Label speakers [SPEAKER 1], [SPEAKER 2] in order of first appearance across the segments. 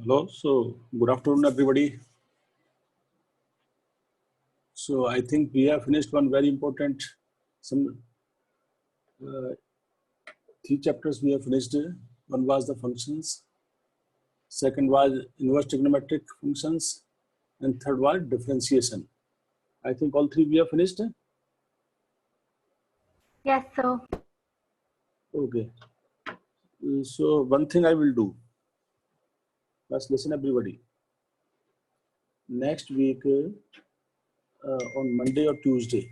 [SPEAKER 1] Hello. So, good afternoon, everybody. So, I think we have finished one very important, some three chapters we have finished. One was the functions, second was inverse trigonometric functions, and third was differentiation. I think all three we have finished.
[SPEAKER 2] Yes, sir.
[SPEAKER 1] Okay. So, one thing I will do. Let's listen, everybody. Next week, on Monday or Tuesday,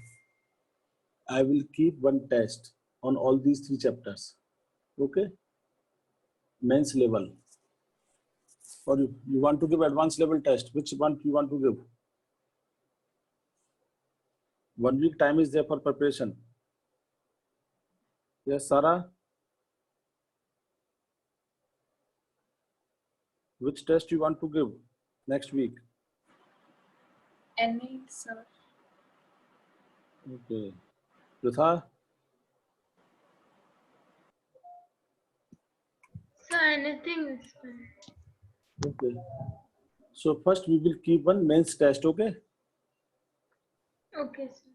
[SPEAKER 1] I will keep one test on all these three chapters. Okay. Mains level. Or you want to give advanced level test, which one you want to give? 1 week time is there for preparation. Yes, Sarah? Which test you want to give next week?
[SPEAKER 3] Any, sir.
[SPEAKER 1] Okay. Pritha?
[SPEAKER 2] Sir, anything is fine.
[SPEAKER 1] Okay. So first we will keep one mains test, okay?
[SPEAKER 2] Okay, sir.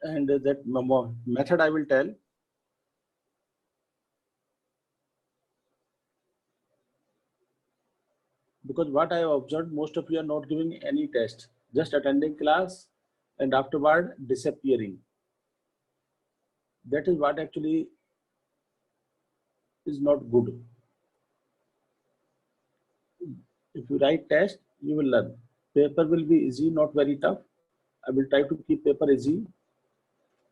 [SPEAKER 1] And that method I will tell. Because what I have observed, most of you are not giving any test, just attending class and afterward disappearing. That is what actually is not good. If you write test, you will learn. Paper will be easy, not very tough. I will try to keep paper easy.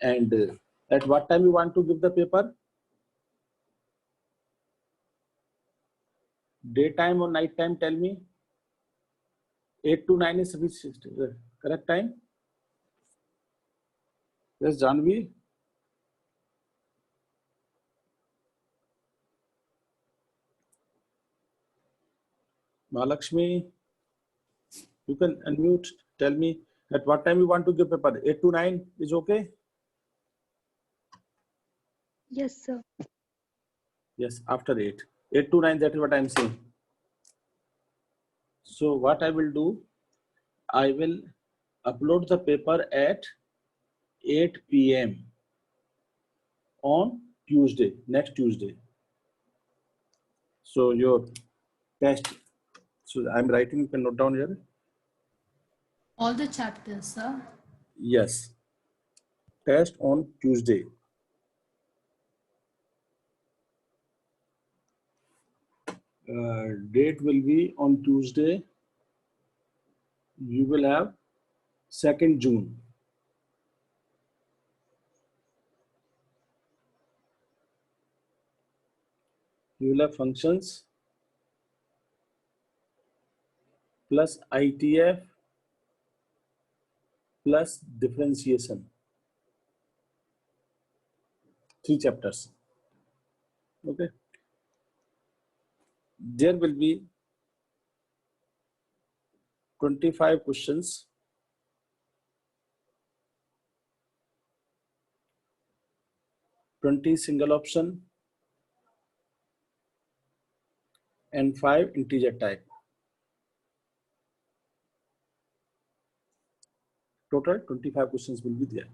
[SPEAKER 1] And at what time you want to give the paper? Daytime or night time, tell me. 8 to 9 is which correct time? Yes, Janvi? Mahalakshmi? You can unmute, tell me at what time you want to give paper. 8 to 9 is okay?
[SPEAKER 2] Yes, sir.
[SPEAKER 1] Yes, after 8. 8 to 9, that is what I am saying. So what I will do, I will upload the paper at 8 p.m. on Tuesday, next Tuesday. So your test, so I'm writing, you can note down here.
[SPEAKER 3] All the chapters, sir.
[SPEAKER 1] Yes, test on Tuesday. Date will be on Tuesday. You will have 2nd June. You will have functions plus ITF plus differentiation. 3 chapters. Okay. There will be 25 questions. 20 single option and 5 integer type. Total 25 questions will be there.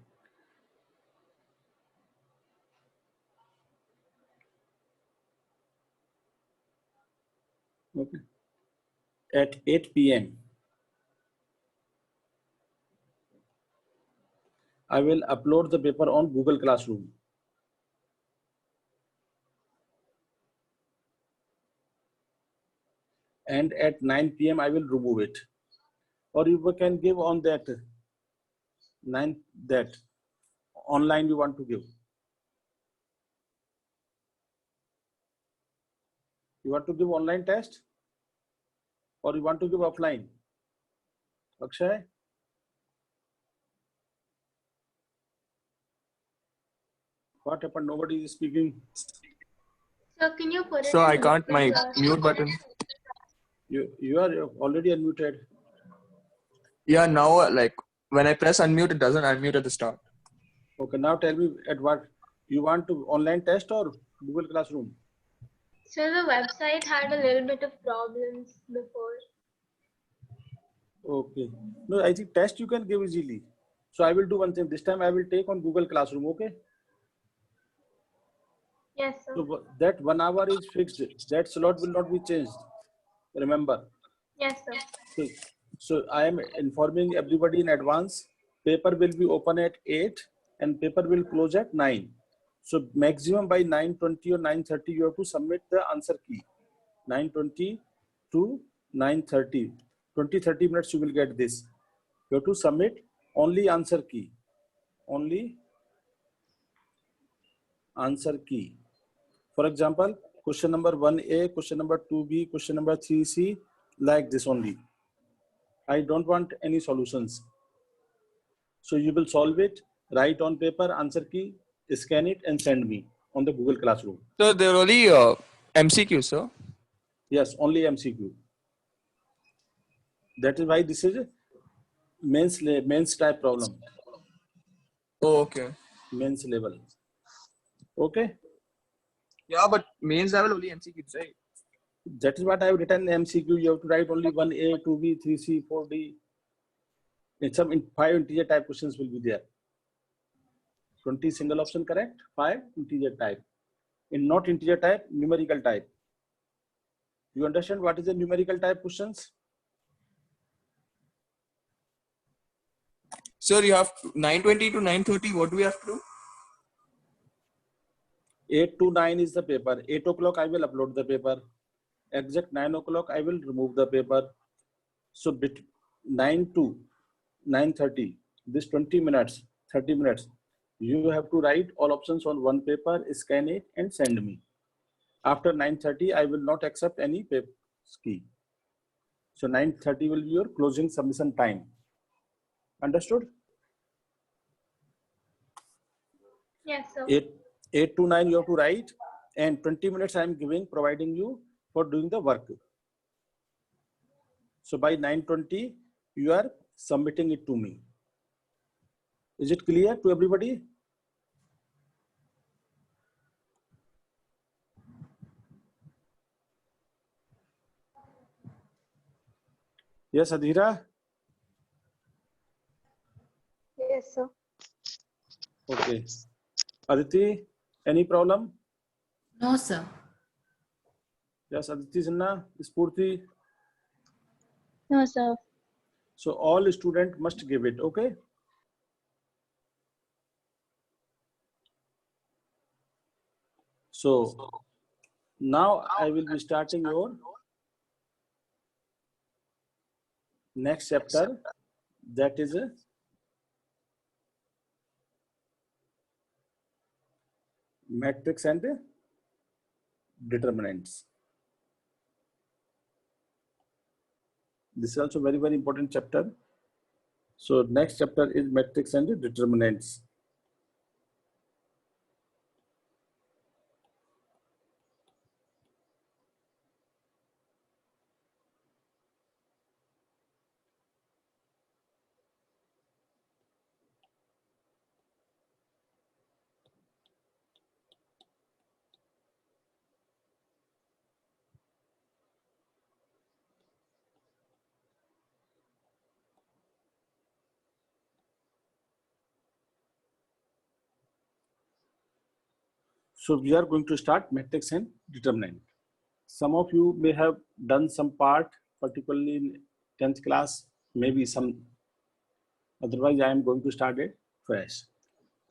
[SPEAKER 1] Okay. At 8 p.m. I will upload the paper on Google Classroom. And at 9 p.m. I will remove it. Or you can give on that 9 that online you want to give. You want to give online test or you want to give offline? Akshay? What happened? Nobody is speaking.
[SPEAKER 2] Sir, can you put it
[SPEAKER 4] So
[SPEAKER 2] in
[SPEAKER 4] I can't my
[SPEAKER 2] Google
[SPEAKER 4] mute button.
[SPEAKER 1] You are already unmuted.
[SPEAKER 4] Yeah, now like when I press unmute, it doesn't unmute at the start.
[SPEAKER 1] Okay, now tell me at what you want to online test or Google Classroom?
[SPEAKER 2] So the website had a little bit of problems before.
[SPEAKER 1] Okay. No, I think test you can give easily. So I will do one thing. This time I will take on Google Classroom. Okay.
[SPEAKER 2] Yes, sir.
[SPEAKER 1] So that 1 hour is fixed. That slot will not be changed. Remember.
[SPEAKER 2] Yes, sir.
[SPEAKER 1] Okay. So I am informing everybody in advance. Paper will be open at 8 and paper will close at 9. So maximum by 9:20 or 9:30 you have to submit the answer key. 9:20 to 9:30. 20-30 minutes you will get this. You have to submit only answer key. Only answer key. For example, question number 1A, question number 2B, question number 3C, like this only. I don't want any solutions. So you will solve it, write on paper, answer key, scan it and send me on the Google Classroom.
[SPEAKER 4] So there are only MCQ, sir.
[SPEAKER 1] Yes, only MCQ. That is why this is a mains type problem.
[SPEAKER 4] Oh, okay.
[SPEAKER 1] Mains level. Okay.
[SPEAKER 4] Yeah, but mains level only MCQs, right?
[SPEAKER 1] That is what I have written MCQ. You have to write only 1A, 2B, 3C, 4D. In some 5 integer type questions will be there. 20 single option correct, 5 integer type. In not integer type, numerical type. You understand what is the numerical type questions?
[SPEAKER 4] Sir, you have 9:20 to 9:30. What do we have to do?
[SPEAKER 1] 8 to 9 is the paper. 8 o'clock I will upload the paper. Exact 9 o'clock I will remove the paper. So between 9 to 9:30, this 20 minutes, 30 minutes, you have to write all options on one paper, scan it and send me. After 9:30, I will not accept any paper key. So 9:30 will be your closing submission time. Understood?
[SPEAKER 2] Yes, sir.
[SPEAKER 1] 8 to 9 you have to write and 20 minutes I am providing you for doing the work. So by 9:20 you are submitting it to me. Is it clear to everybody? Yes, Adhira?
[SPEAKER 2] Yes, sir.
[SPEAKER 1] Okay. Aditi, any problem?
[SPEAKER 3] No, sir.
[SPEAKER 1] Yes, Aditi Sinha, Spurti.
[SPEAKER 2] No, sir.
[SPEAKER 1] So all students must give it, okay? So now I will be starting your next chapter, that is a matrix and determinants. This is also very, very important chapter. So next chapter is matrix and determinants. So we are going to start matrix and determinant. Some of you may have done some part, particularly in 10th class, maybe some. Otherwise, I am going to start it fresh.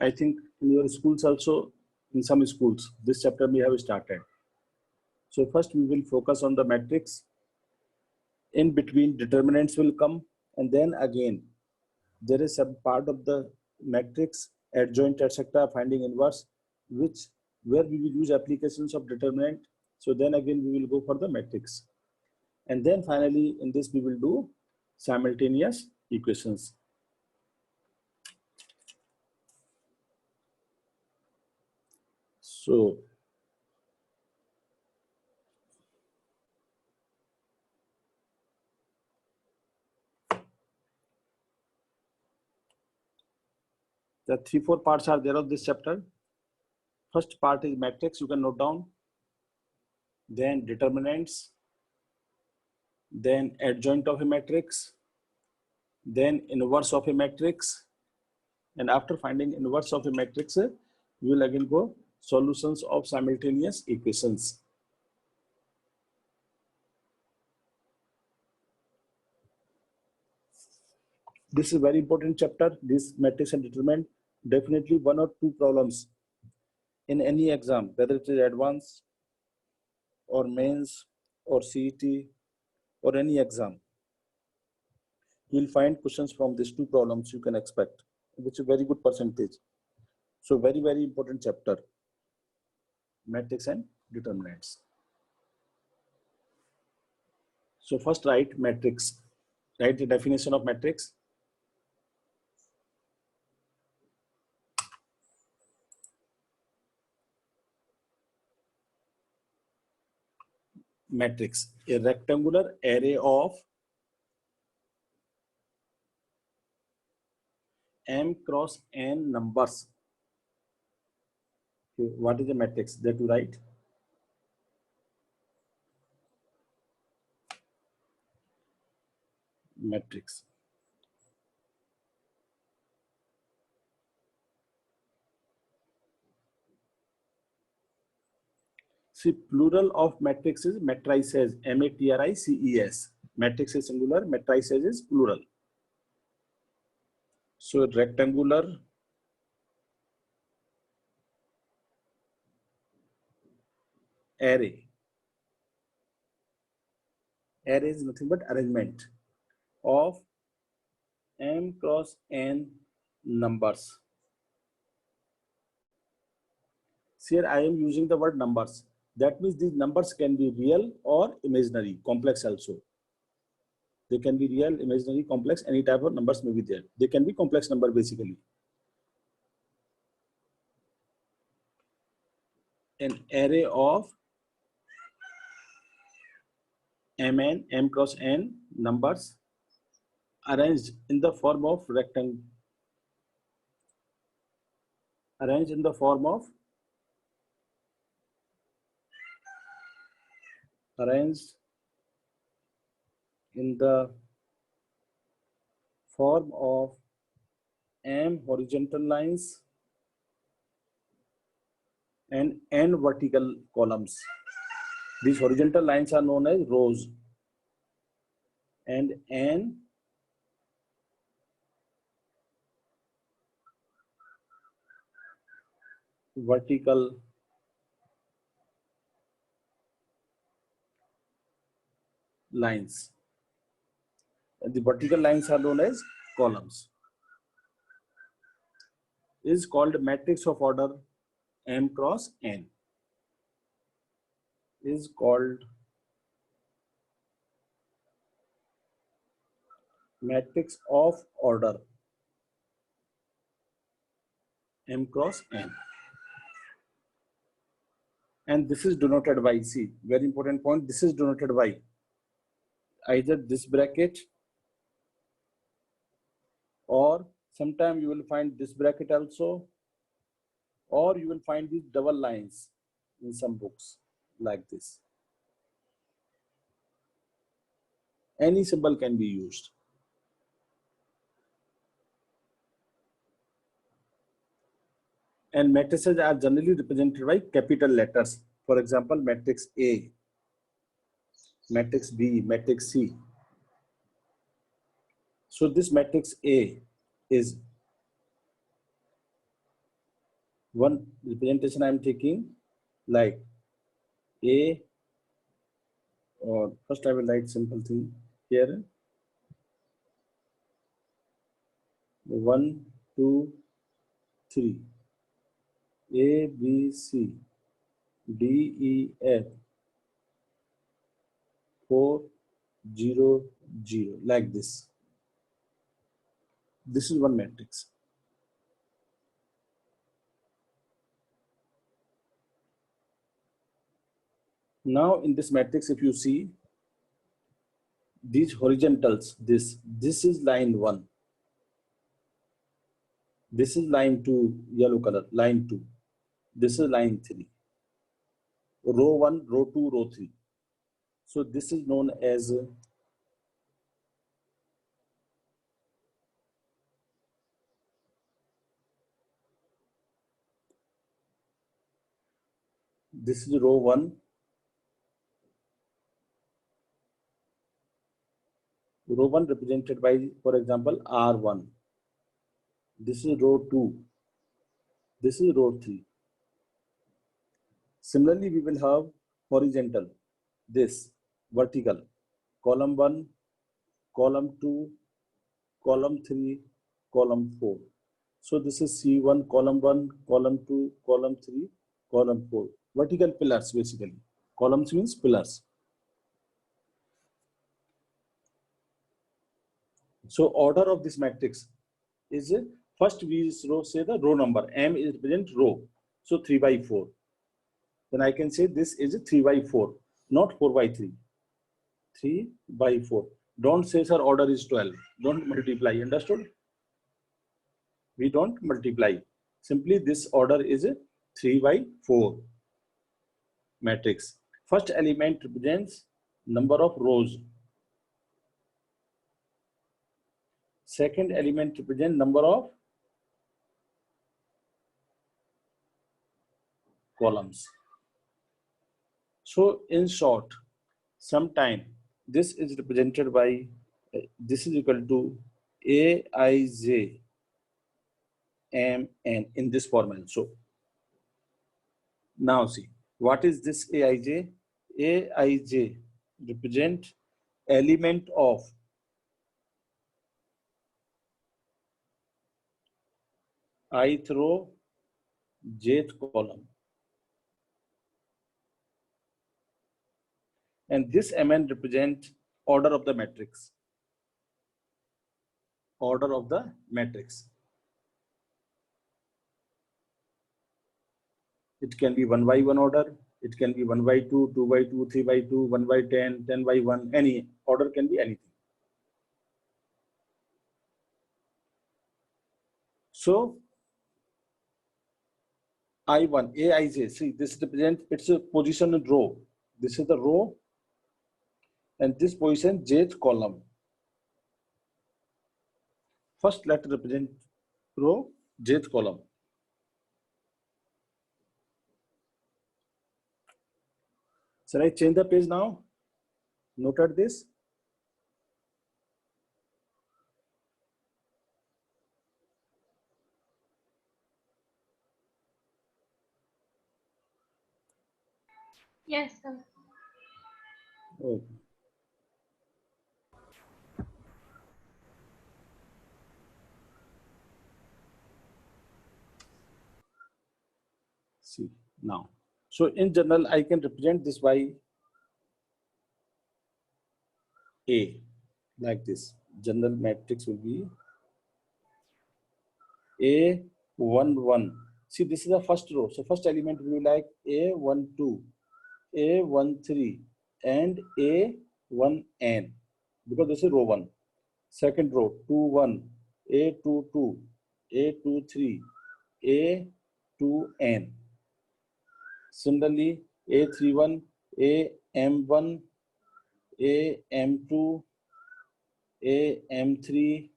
[SPEAKER 1] I think in your schools also, in some schools, this chapter may have started. So first we will focus on the matrix. In between, determinants will come, and then again, there is some part of the matrix, adjoint, etc., finding inverse, where we will use applications of determinant. So then again, we will go for the matrix. And then finally, in this, we will do simultaneous equations. So the 3-4 parts are there of this chapter. First part is matrix, you can note down. then determinants, then adjoint of a matrix, then inverse of a matrix, and after finding inverse of a matrix, we will again go solutions of simultaneous equations. This is a very important chapter, this matrix and determinant. Definitely 1 or 2 problems in any exam, whether it is advanced or mains or CET or any exam. You will find questions from these 2 problems you can expect, which is a very good percentage. So very, very important chapter, matrix and determinants. So first write matrix, write the definition of matrix. Matrix, a rectangular array of m cross n numbers. Okay, what is a matrix that you write? Matrix. See, plural of matrix is matrices, M-A-T-R-I-C-E-S. Matrix is singular, matrices is plural. So rectangular array. Array is nothing but arrangement of m cross n numbers. So here I am using the word numbers. That means these numbers can be real or imaginary, complex also. They can be real, imaginary, complex, any type of numbers may be there. They can be complex number basically. An array of mn, m cross n numbers arranged in the form of rectangle. Arranged in the form of m horizontal lines and n vertical columns. These horizontal lines are known as rows and n vertical lines. And the vertical lines are known as columns. Is called matrix of order m cross n. Is called matrix of order m cross n. And this is denoted by, see, very important point, this is denoted by either this bracket or sometime you will find this bracket also, or you will find these double lines in some books like this. Any symbol can be used. And matrices are generally represented by capital letters. For example, matrix A, matrix B, matrix C. So this matrix A is one representation I am taking, like A, or first I will write simple thing here. 1, 2, 3. A, B, C, D, E, F, 4, 0, 0, like this. This is one matrix. Now in this matrix, if you see these horizontals, this is line 1. This is line 2, yellow color, line 2. This is line 3. row 1, row 2, row 3. So this is known as this is row 1. Row 1 represented by, for example, R1. This is row 2. This is row 3. Similarly, we will have horizontal, this, vertical, column 1, column 2, column 3, column 4. So this is C1, column 1, column 2, column 3, column 4. Vertical pillars, basically. Columns means pillars. So order of this matrix is, first we say the row number. M is represent row. So 3 by 4. Then I can say this is 3 by 4, not 4 by 3. 3 by 4. Don't say, sir, order is 12. Don't multiply. Understood? We don't multiply. Simply this order is 3 by 4 matrix. First element represents number of rows. Second element represents number of columns. So in short, sometime this is represented by, this is equal to Aij Mn in this format. So now see, what is this Aij? Aij represent element of ith row, jth column. And this Mn represent order of the matrix. Order of the matrix. It can be 1 by 1 order. It can be 1 by 2, 2 by 2, 3 by 2, 1 by 10, 10 by 1. Any order can be anything. So I1, Aij, see this represents its position in row. This is the row and this position jth column. First let represent row, jth column. Shall I change the page now? Noted this.
[SPEAKER 2] Yes, sir.
[SPEAKER 1] Oh. See now. So in general, I can represent this by A, like this. General matrix will be A11. See, this is the first row. So first element will be like A12, A13, and A1n, because this is row 1. Second row, 21, A22, A23, A2n. Similarly, A31, AM1, AM2, AM3,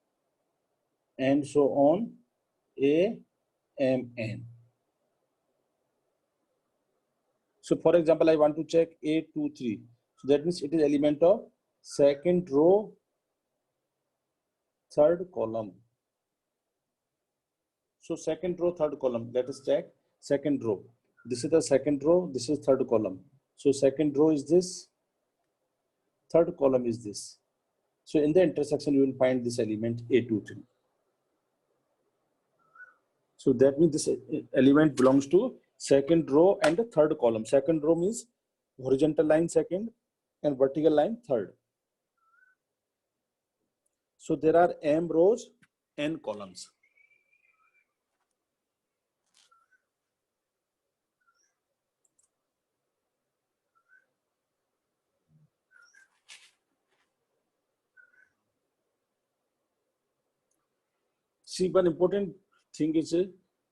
[SPEAKER 1] and so on, AMN. So for example, I want to check A23. So that means it is element of second row, third column. So second row, third column. Let us check second row. This is the second row. This is third column. So second row is this. Third column is this. So in the intersection, you will find this element A23. So that means this element belongs to second row and the third column. Second row means horizontal line second and vertical line third. So there are m rows, n columns. See, one important thing is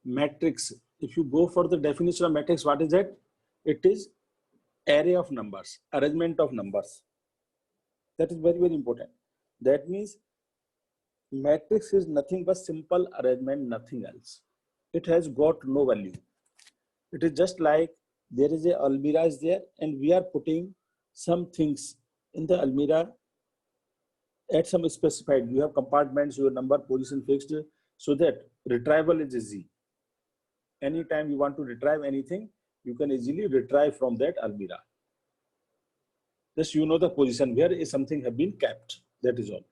[SPEAKER 1] matrix. If you go for the definition of matrix, what is that? It is array of numbers, arrangement of numbers. That is very, very important. That means matrix is nothing but simple arrangement, nothing else. It has got no value. It is just like there is a almirah is there and we are putting some things in the almirah at some specified. You have compartments, your number, position fixed, so that retrieval is easy. Anytime you want to retrieve anything, you can easily retrieve from that almirah. Just you know the position where is something have been kept. That is all.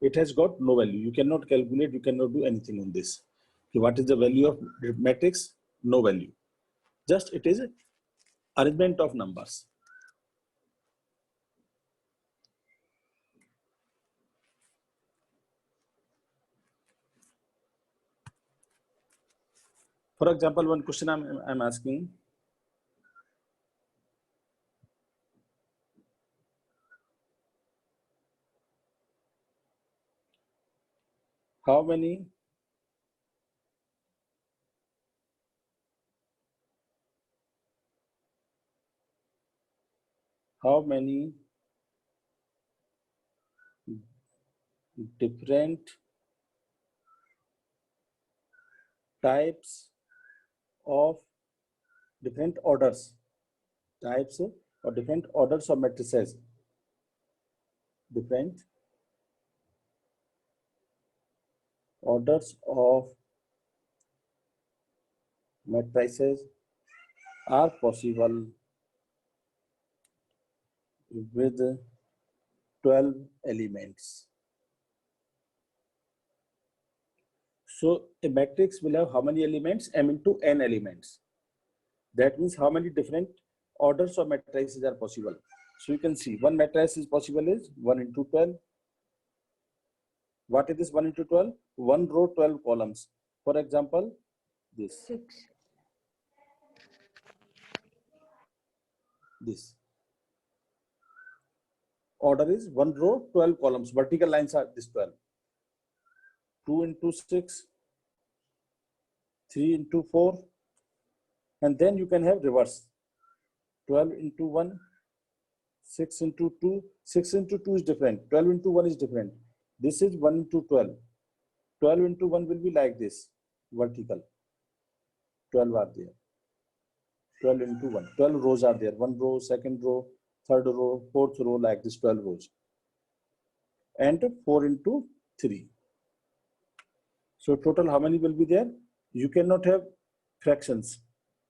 [SPEAKER 1] It has got no value. You cannot calculate, you cannot do anything on this. Okay, what is the value of matrix? No value. Just it is an arrangement of numbers. For example, one question I'm asking. How many different types of different orders, types or different orders of matrices, different orders of matrices are possible with 12 elements. So a matrix will have how many elements? M into n elements. That means how many different orders of matrices are possible. So you can see one matrix is possible is 1 into 12. What is this 1 into 12? One row, 12 columns. For example, this.
[SPEAKER 2] 6.
[SPEAKER 1] This. Order is one row, 12 columns. Vertical lines are this 12. 2 into 6, 3 into 4, and then you can have reverse. 12 into 1, 6 into 2. 6 into 2 is different. 12 into 1 is different. This is 1 into 12. 12 into 1 will be like this, vertical. 12 are there. 12 into 1. 12 rows are there. One row, second row, third row, fourth row, like this 12 rows. And 4 into 3. So total how many will be there? You cannot have fractions.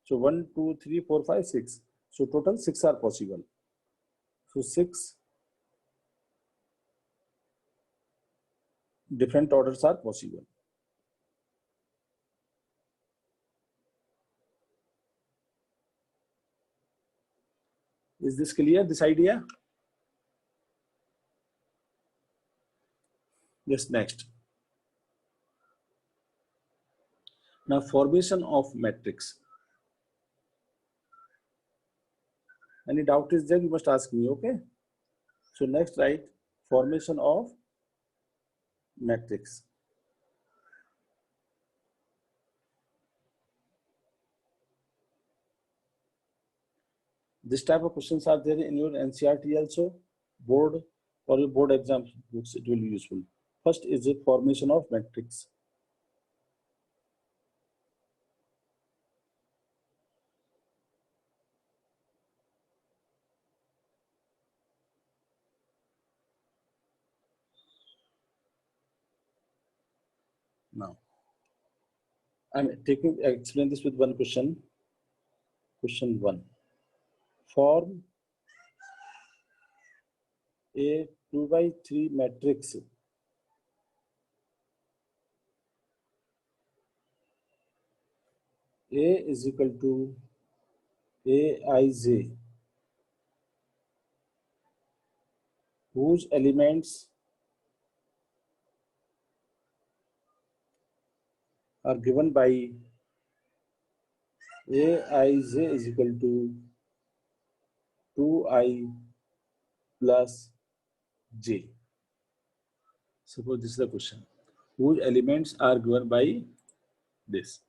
[SPEAKER 1] So 1, 2, 3, 4, 5, 6. So total 6 are possible. So 6 different orders are possible. Is this clear, this idea? Yes, next. Now formation of matrix. Any doubt is there, you must ask me, okay? So next write formation of matrix. This type of questions are there in your NCERT also, board or your board exam books, it will be useful. First is the formation of matrix. Now, I'm explain this with one question. Question 1. Form a 2 by 3 matrix A is equal to Aij, whose elements are given by Aij is equal to 2I plus j. Suppose this is the question. Whose elements are given by this?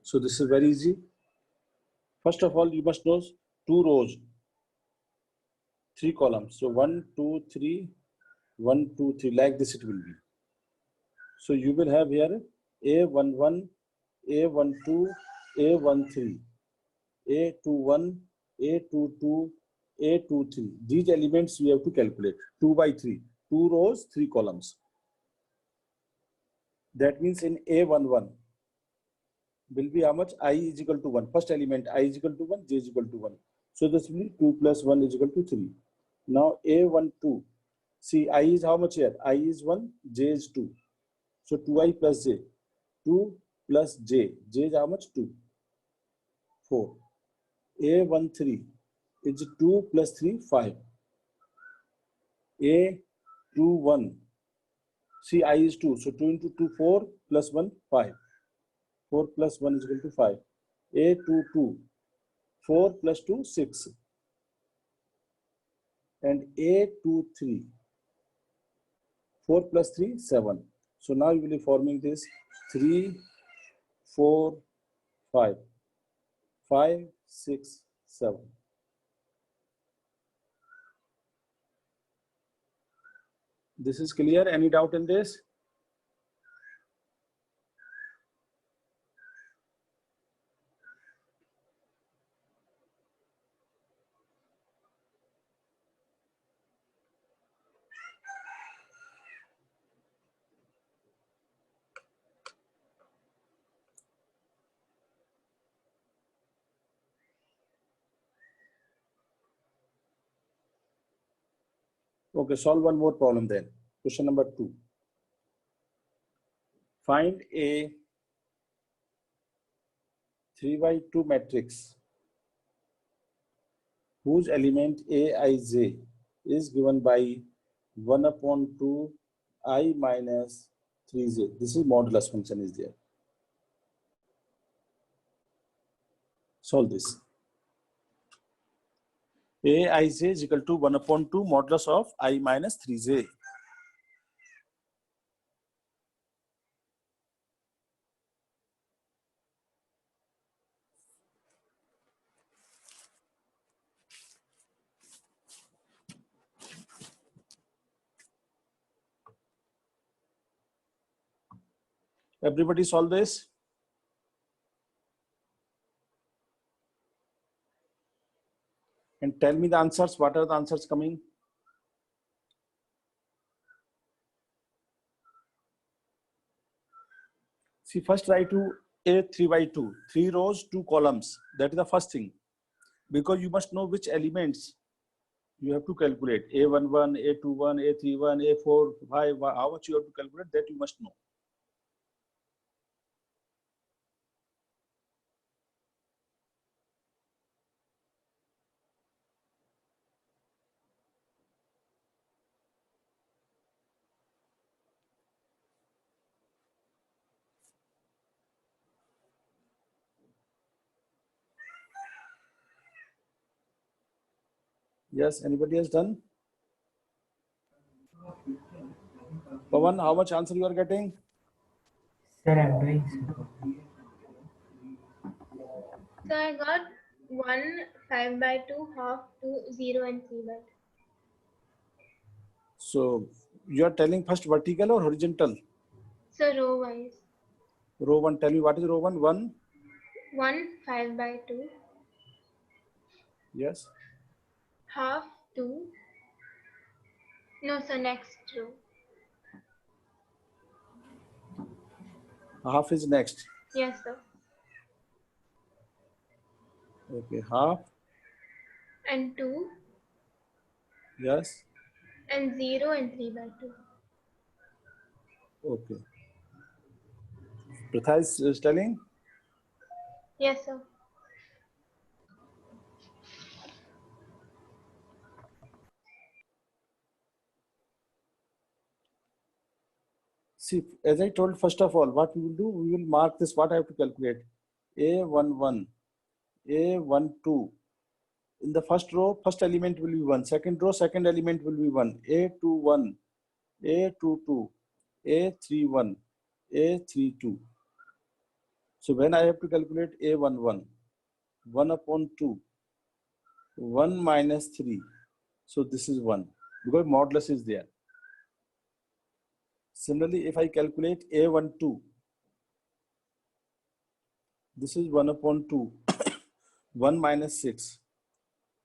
[SPEAKER 1] So this is very easy. First of all, you must know 2 rows, 3 columns. So 1, 2, 3, 1, 2, 3, like this it will be. So you will have here A11, A12, A13, A21, A22, A23. These elements we have to calculate 2 by 3, 2 rows, 3 columns. That means in A11 will be how much? I is equal to 1. First element I is equal to 1, j is equal to 1. So this will be 2 plus 1 is equal to 3. Now A12, see I is how much here? I is 1, j is 2. So 2i plus j, 2 plus j, j is how much? 2, 4. A13 is 2 plus 3, 5. A21, see I is 2, so 2 into 2, 4 plus 1, 5. 4 plus 1 is equal to 5. A22, 4 plus 2, 6. And A23, 4 plus 3, 7. So now you will be forming this 3, 4, 5. 5, 6, 7. This is clear? Any doubt in this? Okay, solve one more problem then. Question number 2. Find a 3 by 2 matrix whose element aij is given by 1 upon 2 I minus 3j. This is modulus function is there. Solve this. Aij is equal to 1 upon 2 modulus of I minus 3j. Everybody solve this. And tell me the answers. What are the answers coming? See, first try to A 3 by 2. 3 rows, 2 columns. That is the first thing. Because you must know which elements you have to calculate. A11, A21, A31, A4, 5. How much you have to calculate, that you must know. Yes, anybody has done? Pawan, how much answer you are getting?
[SPEAKER 5] Sir, I'm doing so.
[SPEAKER 2] So I got 1, 5 by 2, half, 2, 0 and 3 by 2.
[SPEAKER 1] So you are telling first vertical or horizontal?
[SPEAKER 2] So row wise.
[SPEAKER 1] Row 1, tell me what is row 1? 1?
[SPEAKER 2] 1, 5 by 2,
[SPEAKER 1] Yes.
[SPEAKER 2] half, 2. No, so next row.
[SPEAKER 1] Half is next.
[SPEAKER 2] Yes, sir.
[SPEAKER 1] Okay, half.
[SPEAKER 2] And 2,
[SPEAKER 1] Yes.
[SPEAKER 2] and 0 and 3 by 2.
[SPEAKER 1] Okay. Pratha is telling?
[SPEAKER 2] Yes, sir.
[SPEAKER 1] See, as I told, first of all, what we will do, we will mark this, what I have to calculate. A11, A12. In the first row, first element will be 1. Second row, second element will be 1. A21, A22, A31, A32. So when I have to calculate A11, 1 upon 2, 1 minus 3. So this is 1 because modulus is there. Similarly, if I calculate A12, this is 1 upon 2, 1 minus 6.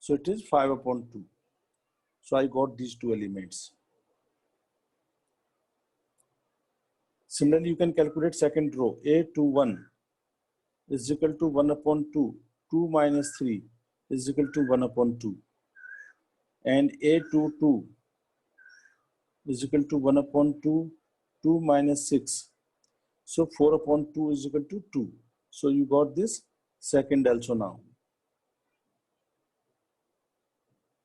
[SPEAKER 1] So it is 5 upon 2. So I got these two elements. Similarly, you can calculate second row. A21 is equal to 1 upon 2. 2 minus 3 is equal to 1 upon 2. And A22 is equal to 1 upon 2. 2 minus 6. So 4 upon 2 is equal to 2. So you got this second also now.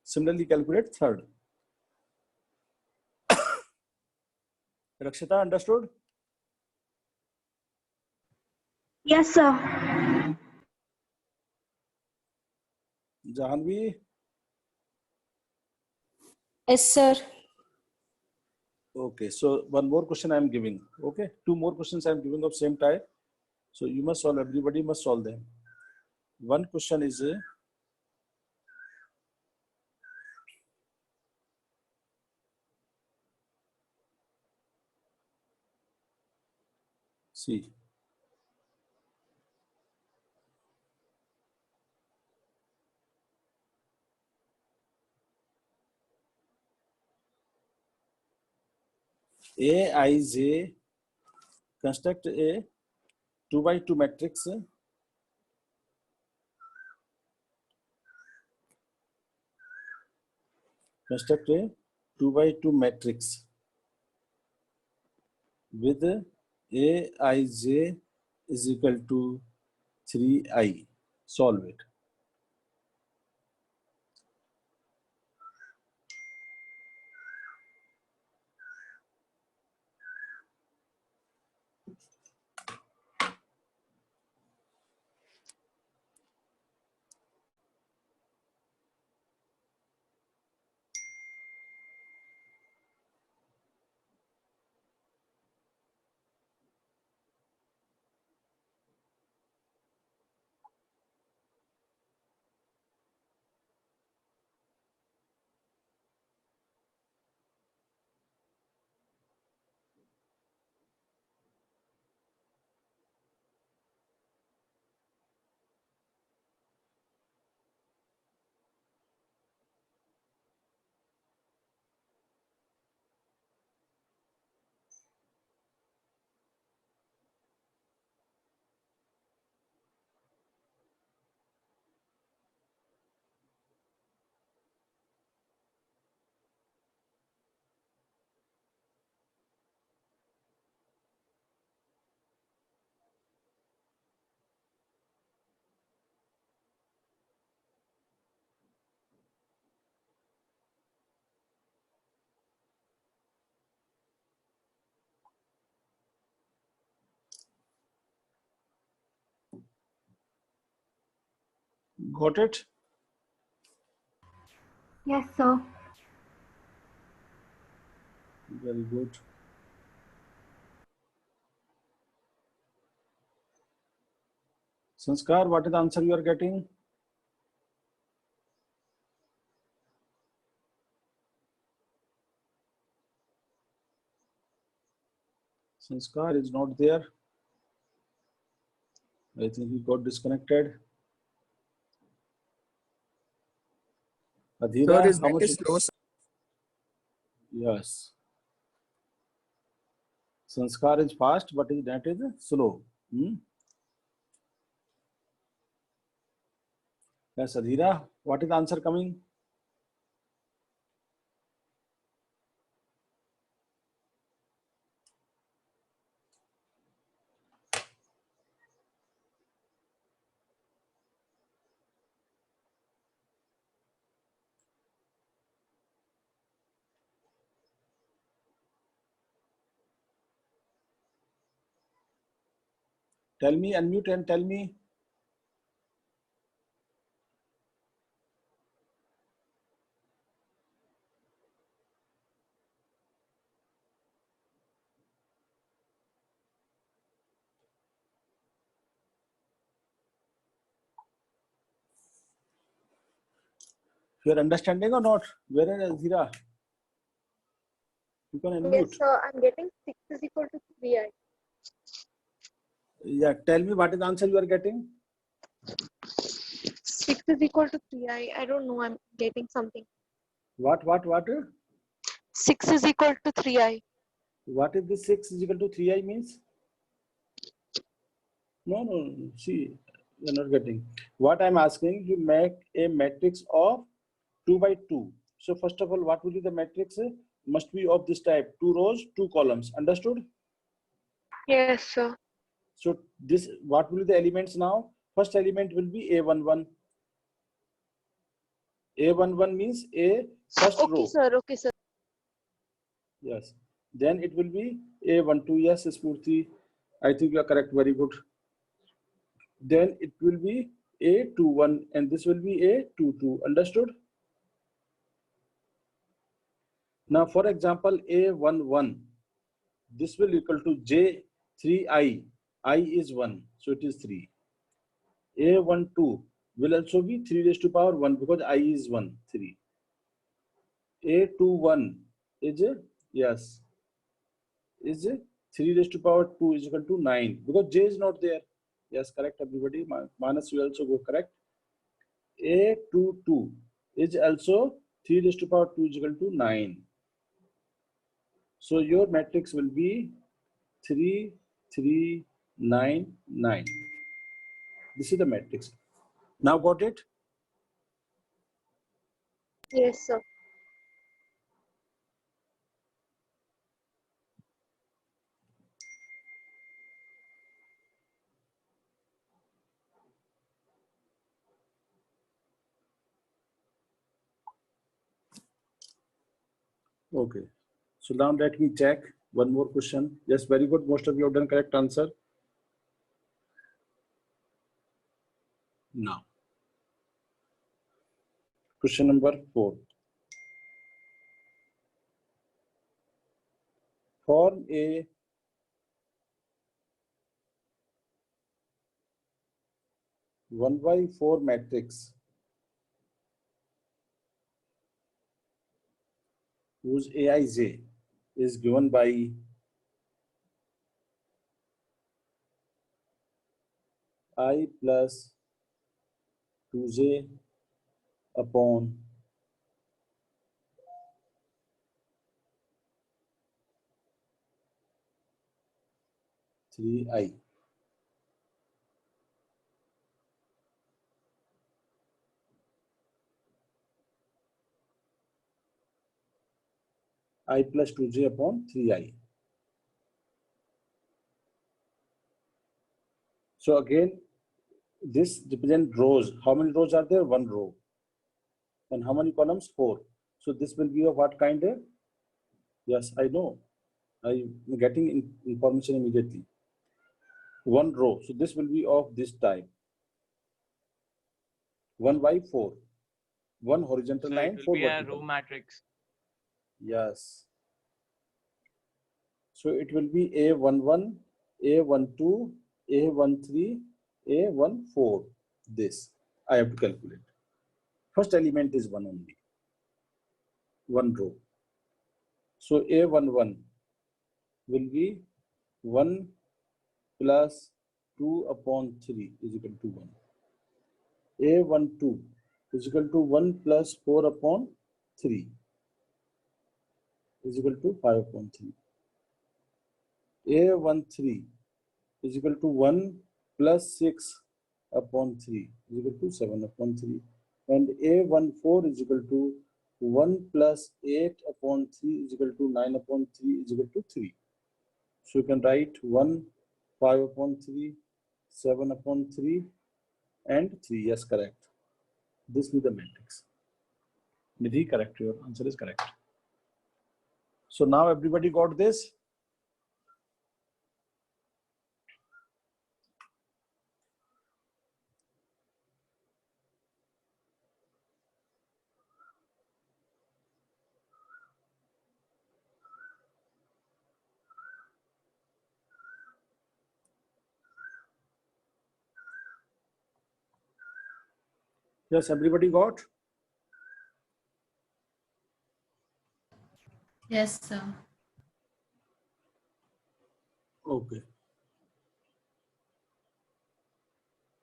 [SPEAKER 1] Similarly, calculate third. Rakshita, understood?
[SPEAKER 2] Yes, sir.
[SPEAKER 1] Jahanvi?
[SPEAKER 6] Yes, sir.
[SPEAKER 1] Okay, so one more question I am giving. Okay, two more questions I am giving of same type. So you must solve, everybody must solve them. One question is, see, Aij, construct a 2 by 2 matrix construct a 2 by 2 matrix with Aij is equal to 3i. Solve it. Got it?
[SPEAKER 2] Yes, sir.
[SPEAKER 1] Very good. Sanskar, what is the answer you are getting? Sanskar is not there. I think he got disconnected. Adhira,
[SPEAKER 4] Sir, his
[SPEAKER 1] how
[SPEAKER 4] net
[SPEAKER 1] much?
[SPEAKER 4] is slow, sir.
[SPEAKER 1] Yes. Sanskar is fast, but his net is slow. Yes, Adhira, what is the answer coming? Tell me, unmute and tell me. You are understanding or not? Where is Azira? You can
[SPEAKER 2] Yes,
[SPEAKER 1] unmute.
[SPEAKER 2] sir. I'm getting 6 is equal to 3i.
[SPEAKER 1] Yeah, tell me what is the answer you are getting.
[SPEAKER 2] 6 is equal to 3i. I don't know. I'm getting something.
[SPEAKER 1] What?
[SPEAKER 2] 6 is equal to 3i.
[SPEAKER 1] What is this 6 is equal to 3i means? No. See, you're not getting. What I'm asking, you make a matrix of 2 by 2. So first of all, what will be the matrix? Must be of this type: 2 rows, 2 columns. Understood?
[SPEAKER 2] Yes, sir.
[SPEAKER 1] So this, what will be the elements now? First element will be A11. A11 means a first
[SPEAKER 2] Okay,
[SPEAKER 1] row.
[SPEAKER 2] sir. Okay, sir.
[SPEAKER 1] Yes. Then it will be A12. Yes, Spurti. I think you are correct. Very good. Then it will be A21 and this will be A22. Understood? Now, for example, A11, this will equal to J3I. I is 1, so it is 3. A12 will also be 3 raised to power 1 because I is 1, 3. A21 is, yes, is 3 raised to power 2 is equal to 9 because J is not there. Yes, correct, everybody. Manas will also go correct. A22 is also 3 raised to power 2 is equal to 9. So your matrix will be 3, 3, 9, 9. This is the matrix. Now got it?
[SPEAKER 2] Yes, sir.
[SPEAKER 1] Okay. So now let me check one more question. Yes, very good. Most of you have done correct answer. Now, question number 4. Form a 1/4 matrix whose Aij is given by I plus 2j upon three I. I plus 2j upon 3I. So again, this represents rows. How many rows are there? 1 row. And how many columns? 4. So this will be of what kind? Yes, I know. I'm getting information immediately. 1 row. So this will be of this type. 1/4. 1 horizontal
[SPEAKER 6] So
[SPEAKER 1] line,
[SPEAKER 6] it will
[SPEAKER 1] 4
[SPEAKER 6] be a
[SPEAKER 1] vertical.
[SPEAKER 6] row matrix.
[SPEAKER 1] Yes. So it will be A11, A12, A13, A14. This I have to calculate. First element is 1 only. 1 row. So A11 will be 1 plus 2 upon 3 is equal to 1. A12 is equal to 1 plus 4 upon 3 is equal to 5 upon 3. A13 is equal to 1 plus 6 upon 3 is equal to 7 upon 3. And A14 is equal to 1 plus 8 upon 3 is equal to 9 upon 3 is equal to 3. So you can write 1, 5 upon 3, 7 upon 3, and 3. Yes, correct. This is the matrix. Nidhi, correct. Your answer is correct. So now everybody got this? Yes, everybody got?
[SPEAKER 3] Yes, sir.
[SPEAKER 1] Okay.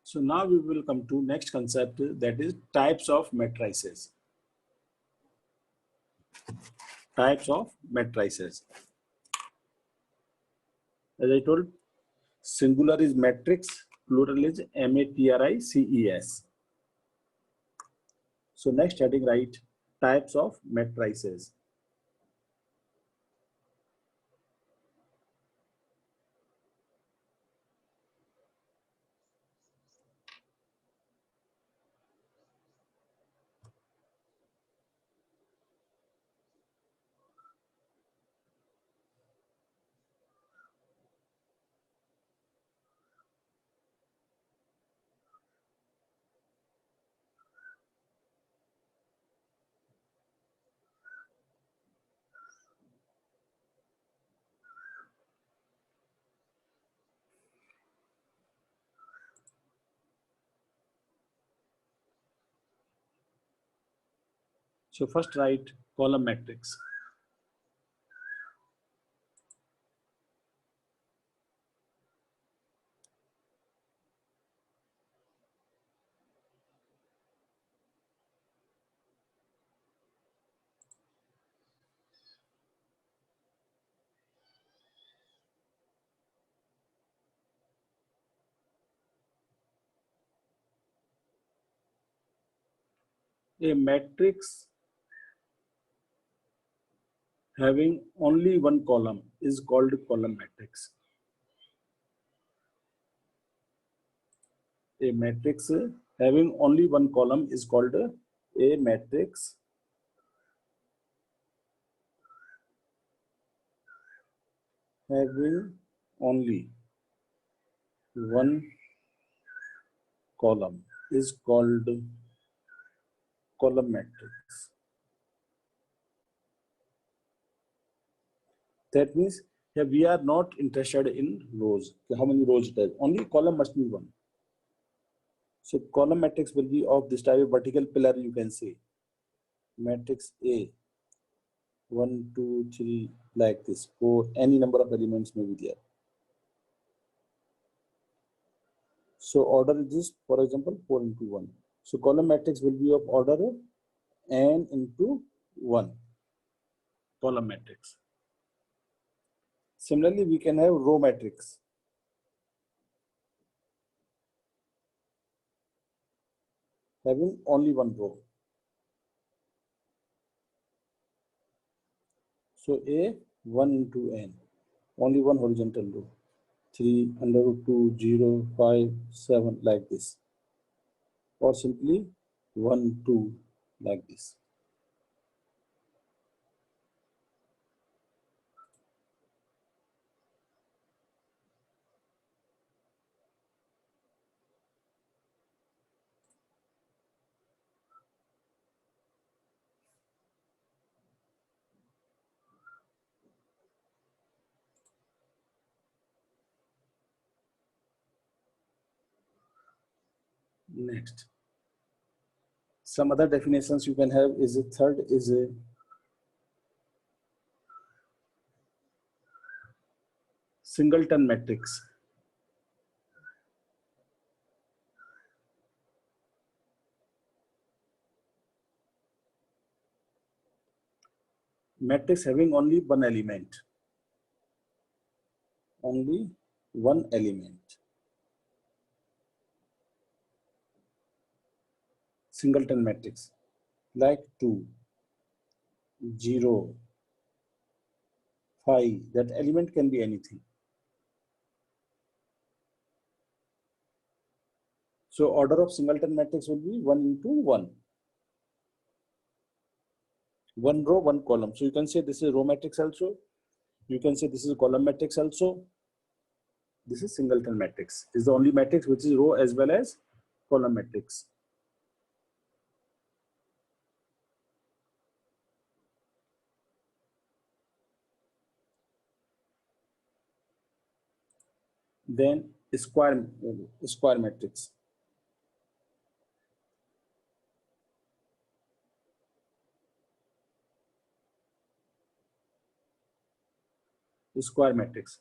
[SPEAKER 1] So now we will come to next concept, that is types of matrices. Types of matrices. As I told, singular is matrix, plural is matrices. So next heading, write types of matrices. So first write column matrix. A matrix having only one column is called column matrix. A matrix having only one column is called a matrix having only one column is called column matrix. That means here we are not interested in rows. How many rows it has? Only column must be one. So column matrix will be of this type of vertical pillar, you can say. Matrix A, 1, 2, 3, like this, or any number of elements may be there. So order is this, for example, 4 into 1. So column matrix will be of order n into 1. Column matrix. Similarly, we can have row matrix. Having only one row. So A 1 into n, only one horizontal row. 3 under root 2, 0, 5, 7, like this. Or simply 1, 2, like this. Next. Some other definitions you can have is a third is a singleton matrix. Matrix having only one element. Only one element. Singleton matrix. Like 2, 0, 5. That element can be anything. So order of singleton matrix will be 1 into 1. One row, one column. So you can say this is row matrix also. You can say this is column matrix also. This is singleton matrix. This is the only matrix which is row as well as column matrix. Then square matrix. Square matrix.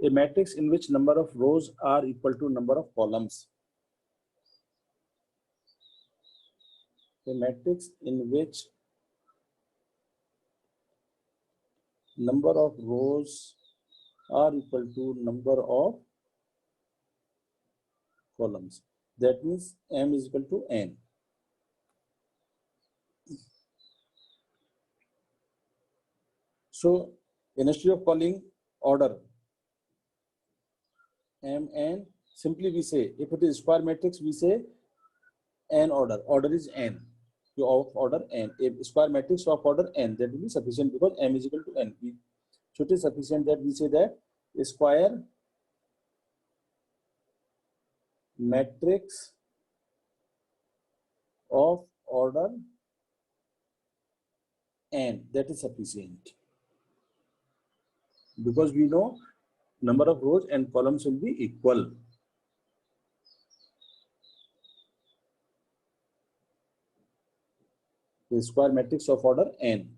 [SPEAKER 1] A matrix in which number of rows are equal to number of columns. A matrix in which number of rows are equal to number of columns. That means M is equal to N. So instead of calling order Mn, simply we say, if it is square matrix, we say n order. Order is n. Of order n. A square matrix of order n, that will be sufficient because m is equal to n. So it is sufficient that we say that a square matrix of order n, that is sufficient. Because we know number of rows and columns will be equal. The square matrix of order n.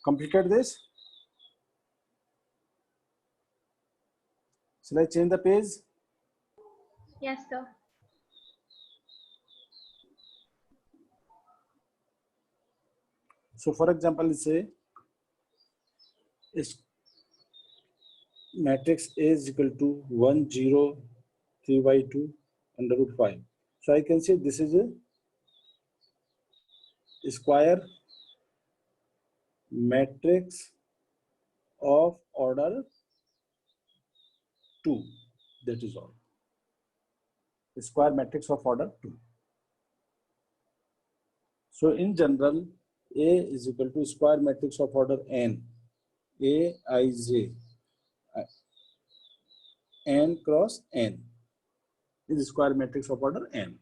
[SPEAKER 1] Completed this? Shall I change the page?
[SPEAKER 2] Yes, sir.
[SPEAKER 1] So for example, let's say is matrix A is equal to 1, 0, 3 by 2 under root 5. So I can say this is a square matrix of order 2. That is all. A square matrix of order 2. So in general, A is equal to square matrix of order n. A, I, J. N cross n is square matrix of order n.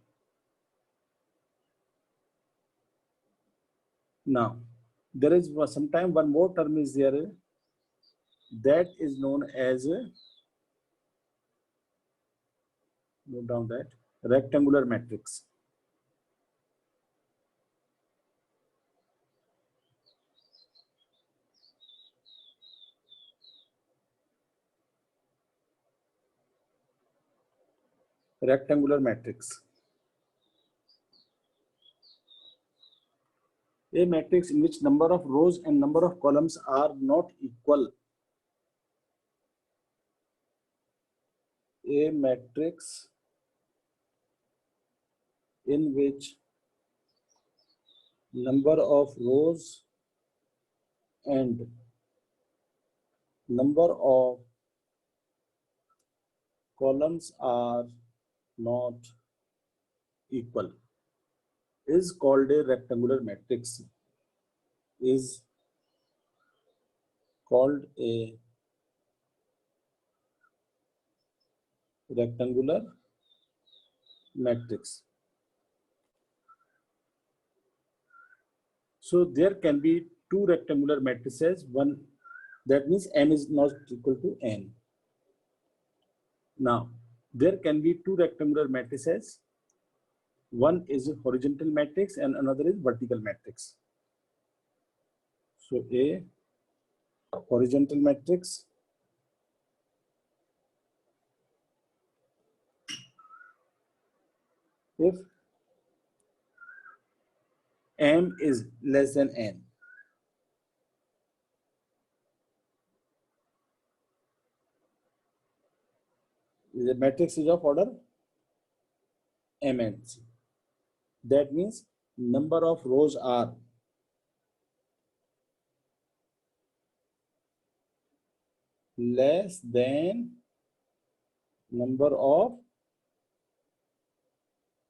[SPEAKER 1] Now, there is sometime one more term is there that is known as, note down that, rectangular matrix. Rectangular matrix. A matrix in which number of rows and number of columns are not equal. A matrix in which number of rows and number of columns are not equal is called a rectangular matrix. Is called a rectangular matrix. So there can be two rectangular matrices. One, that means M is not equal to N. Now, there can be two rectangular matrices. One is a horizontal matrix and another is vertical matrix. So a horizontal matrix if M is less than N. The matrix is of order Mn. That means number of rows are less than number of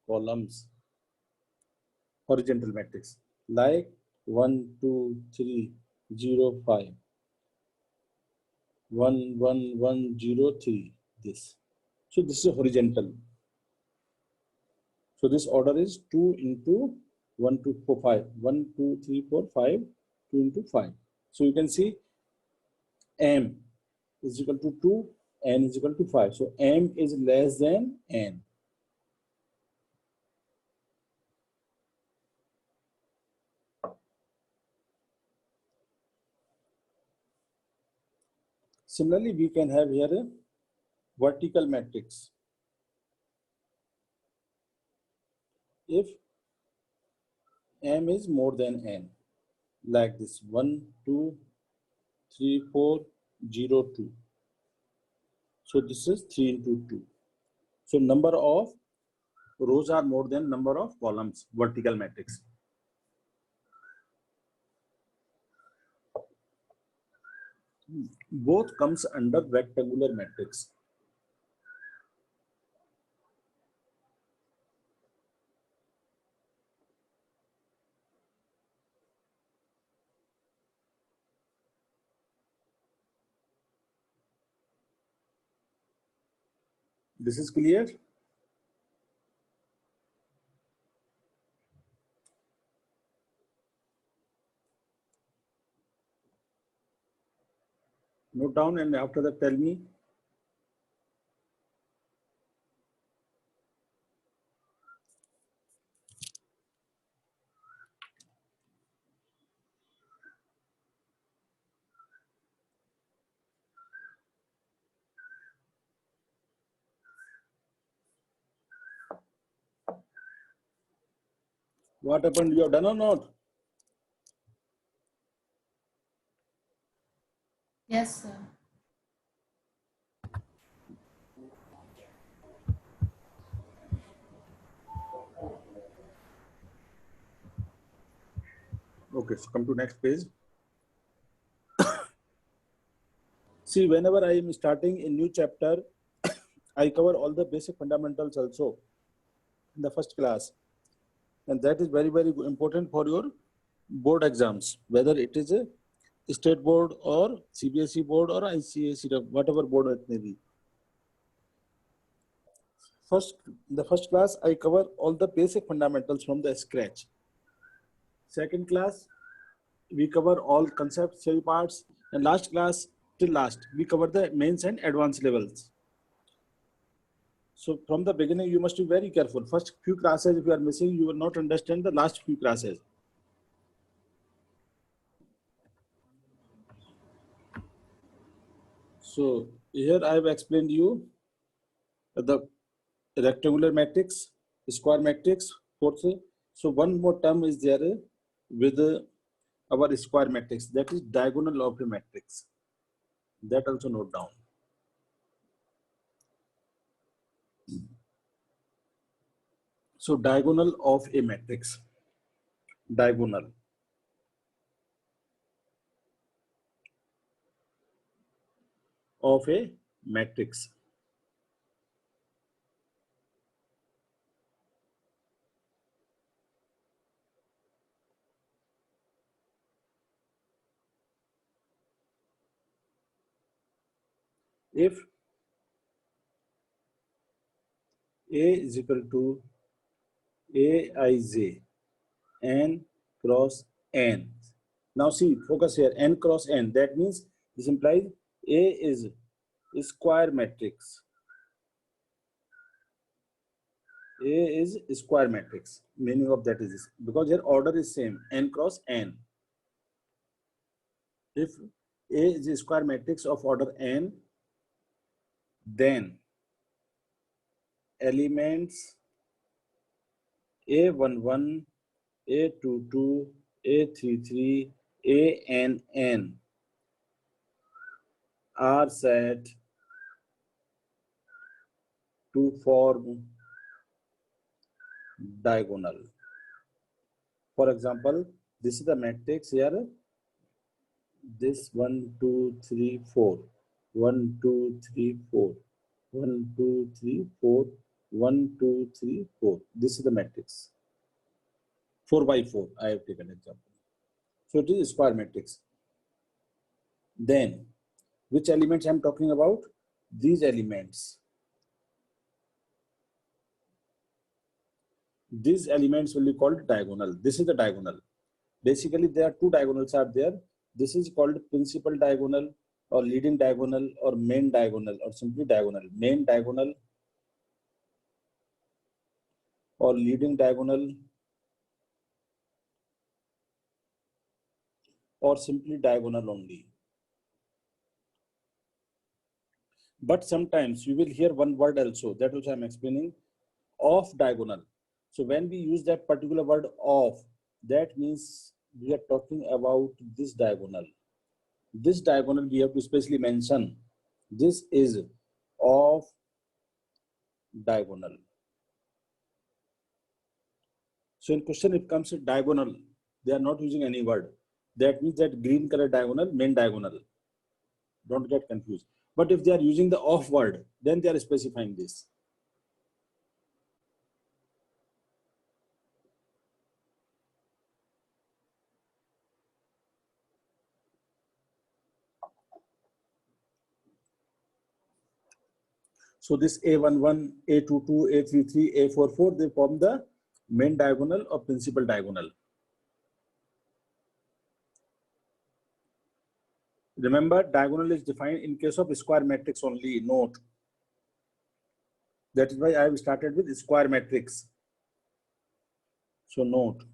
[SPEAKER 1] columns. Horizontal matrix. Like 1, 2, 3, 0, 5, 1, 1, 1, 0, 3. This. So this is horizontal. So this order is 2 into 1, 2, 4, 5. 1, 2, 3, 4, 5, 2 into 5. So you can see M is equal to 2, N is equal to 5. So M is less than N. Similarly, we can have here a vertical matrix. If M is more than N, like this 1, 2, 3, 4, 0, 2. So this is 3 into 2. So number of rows are more than number of columns, vertical matrix. Both comes under rectangular matrix. This is clear? Note down and after that tell me. What happened? You have done or not?
[SPEAKER 3] Yes, sir.
[SPEAKER 1] Okay, so come to next page. See, whenever I am starting a new chapter, I cover all the basic fundamentals also in the first class. And that is very, very important for your board exams, whether it is a state board or CBSE board or ICSE, whatever board it may be. In the first class, I cover all the basic fundamentals from the scratch. Second class, we cover all concepts, theory parts, and last class till last, we cover the mains and advanced levels. So from the beginning, you must be very careful. First few classes, if you are missing, you will not understand the last few classes. So here I have explained you the rectangular matrix, square matrix, fourth. So one more term is there with our square matrix, that is diagonal of a matrix. That also note down. So diagonal of a matrix, diagonal. Of a matrix. If A is equal to Aij n cross n. Now see, focus here, n cross n. That means this implies A is a square matrix. A is a square matrix. Meaning of that is this, because their order is same, n cross n. If A is a square matrix of order n, then elements A11, A22, A33, ANN are set to form diagonal. For example, this is the matrix here. This 1, 2, 3, 4. 1, 2, 3, 4. 1, 2, 3, 4. 1, 2, 3, 4. This is the matrix. 4 by 4. I have taken example. So it is square matrix. Then, which elements I am talking about? These elements. These elements will be called diagonal. This is the diagonal. Basically, there are two diagonals are there. This is called principal diagonal or leading diagonal or main diagonal or simply diagonal. Main diagonal or leading diagonal or simply diagonal only. But sometimes you will hear one word also, that also I'm explaining, off diagonal. So when we use that particular word off, that means we are talking about this diagonal. This diagonal we have to specially mention. This is off diagonal. So in question it comes to diagonal. They are not using any word. That means that green color diagonal, main diagonal. Don't get confused. But if they are using the off word, then they are specifying this. So this A11, A22, A33, A44, they form the main diagonal or principal diagonal. Remember, diagonal is defined in case of square matrix only. Note. That is why I have started with square matrix. So note.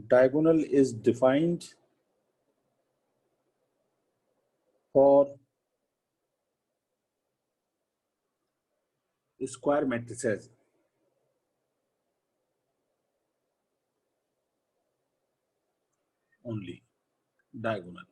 [SPEAKER 1] Diagonal is defined for square matrices. Only diagonal.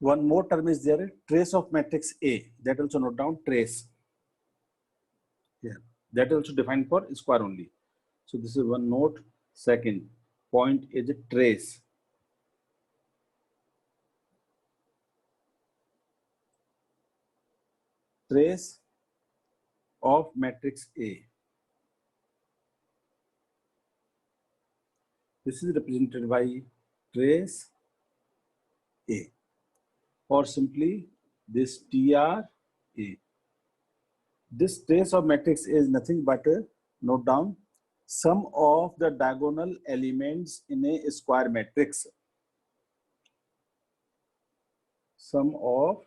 [SPEAKER 1] One more term is there, trace of matrix A. That also note down, trace. Yeah, that also defined for square only. So this is one note. Second point is a trace. Trace of matrix A. This is represented by trace A or simply this TRA. This trace of matrix A is nothing but note down sum of the diagonal elements in a square matrix. Sum of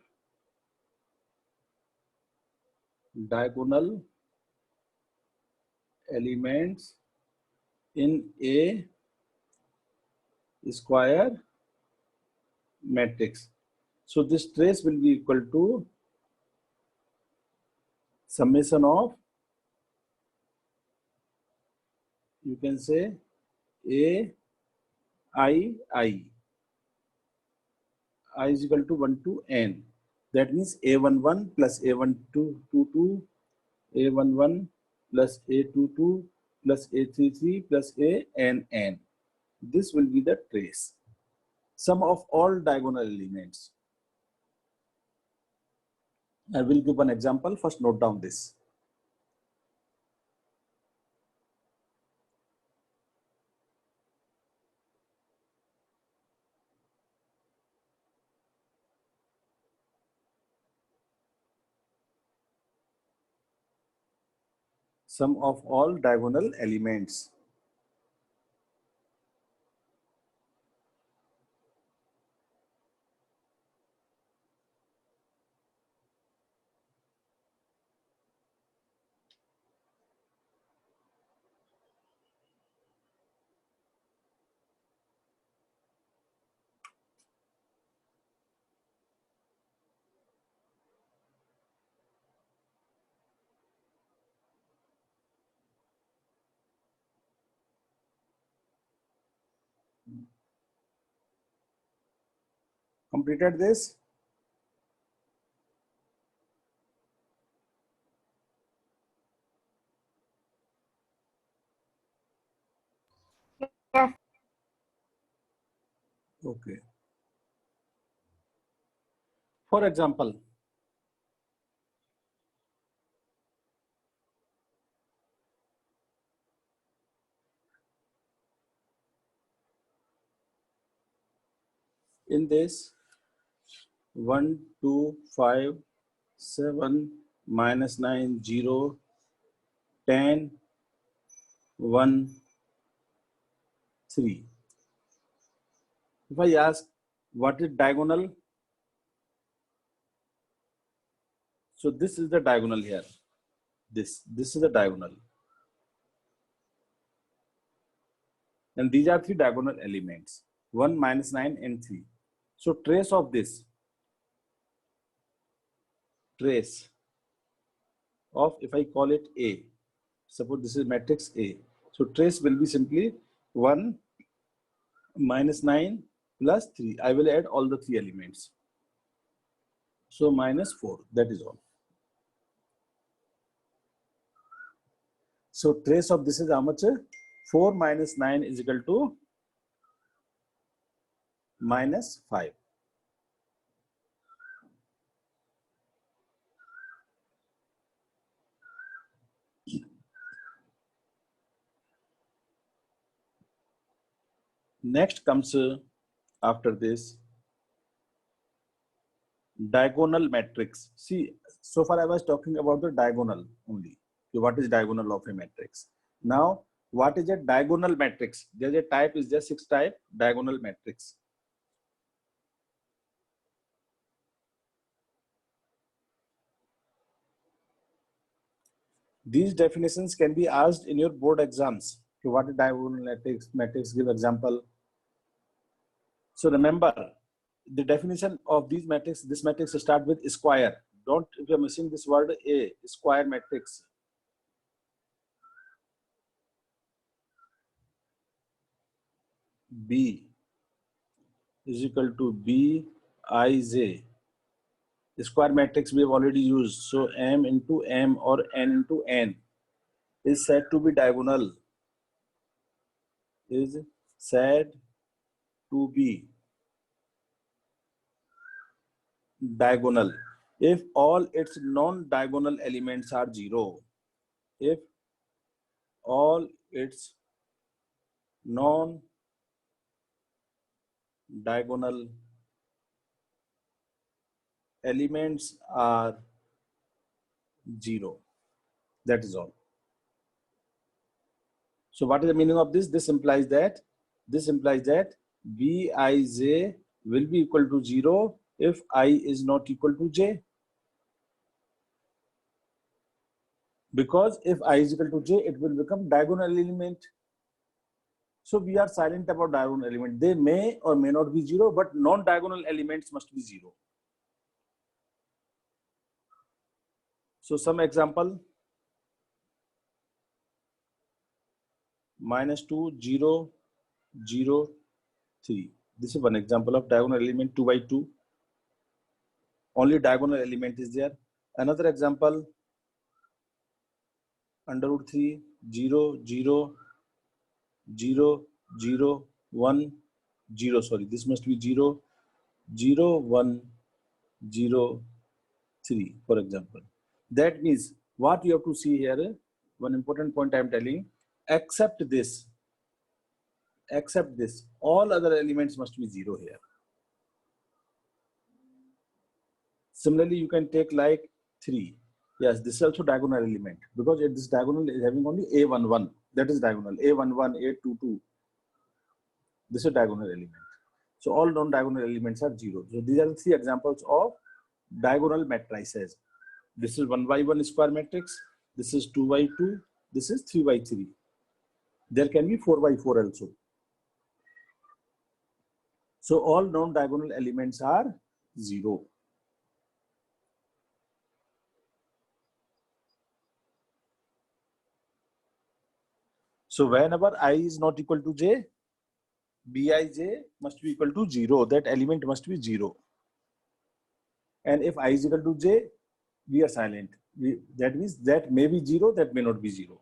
[SPEAKER 1] diagonal elements in a square matrix. So this trace will be equal to summation of, you can say, A I is equal to 1 to n. That means A11 plus A12, A11 plus A22 plus A33 plus ANN. This will be the trace. Sum of all diagonal elements. I will give one example. First note down this. Sum of all diagonal elements. Completed this?
[SPEAKER 2] Yes.
[SPEAKER 1] Okay. For example, in this 1, 2, 5, 7, -9, 0, 10, 1, 3. If I ask what is diagonal, so this is the diagonal here. This is the diagonal. And these are three diagonal elements, 1, -9, and 3. So trace of this, trace of, if I call it A, suppose this is matrix A. So trace will be simply 1, -9 plus 3. I will add all the three elements. So -4, that is all. So trace of this is how much? 4 minus 9 is equal to -5. Next comes after this diagonal matrix. See, so far I was talking about the diagonal only. What is diagonal of a matrix? Now, what is a diagonal matrix? There's a type, is there 6 type diagonal matrix. These definitions can be asked in your board exams. So what is diagonal matrix? Matrix, give example. So remember, the definition of these matrix, this matrix start with square. Don't, if you're missing this word A, square matrix. B is equal to B I J. Square matrix we have already used. So M into M or N into N is said to be diagonal. Is said to be diagonal if all its non-diagonal elements are 0. If all its non-diagonal elements are 0. That is all. So what is the meaning of this? This implies that Bij will be equal to 0 if I is not equal to j. Because if I is equal to j, it will become diagonal element. So we are silent about diagonal element. They may or may not be 0, but non-diagonal elements must be 0. So some example, -2, 0, 0, 3. This is one example of diagonal element 2 by 2. Only diagonal element is there. Another example, √3, 0, 0, 0, 0, 1, 0. Sorry, this must be 0, 0, 1, 0, 3, for example. That means what you have to see here, one important point I am telling, except this, all other elements must be 0 here. Similarly, you can take like 3. Yes, this is also diagonal element because this diagonal is having only A11. That is diagonal. A11, A22. This is diagonal element. So all non-diagonal elements are 0. So these are the 3 examples of diagonal matrices. This is 1 by 1 square matrix. This is 2 by 2. This is 3 by 3. There can be 4 by 4 also. So all non-diagonal elements are 0. So whenever I is not equal to j, Bij must be equal to 0. That element must be 0. And if I is equal to j, we are silent. That means that may be 0, that may not be 0.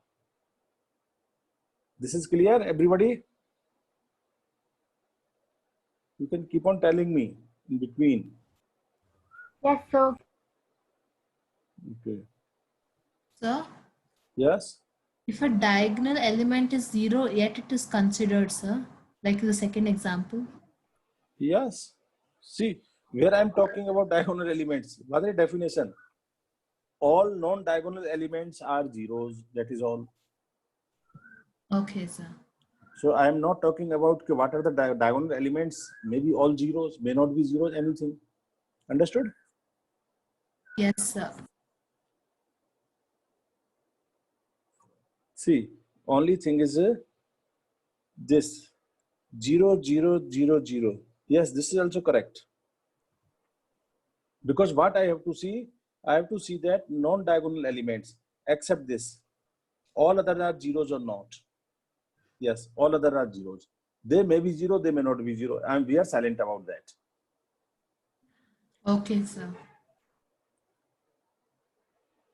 [SPEAKER 1] This is clear, everybody? You can keep on telling me in between.
[SPEAKER 2] Yes, sir.
[SPEAKER 1] Okay.
[SPEAKER 3] Sir,
[SPEAKER 1] Yes?
[SPEAKER 3] if a diagonal element is 0, yet it is considered, sir, like the second example.
[SPEAKER 1] Yes. See, where I am talking about diagonal elements, what is the definition? All non-diagonal elements are zeros, that is all.
[SPEAKER 3] Okay, sir.
[SPEAKER 1] So I am not talking about what are the diagonal elements, maybe all zeros, may not be zeros, anything. Understood?
[SPEAKER 3] Yes, sir.
[SPEAKER 1] See, only thing is this 0, 0, 0, 0. Yes, this is also correct. Because what I have to see that non-diagonal elements except this, all other are zeros or not. Yes, all other are zeros. They may be 0, they may not be 0, and we are silent about that.
[SPEAKER 3] Okay, sir.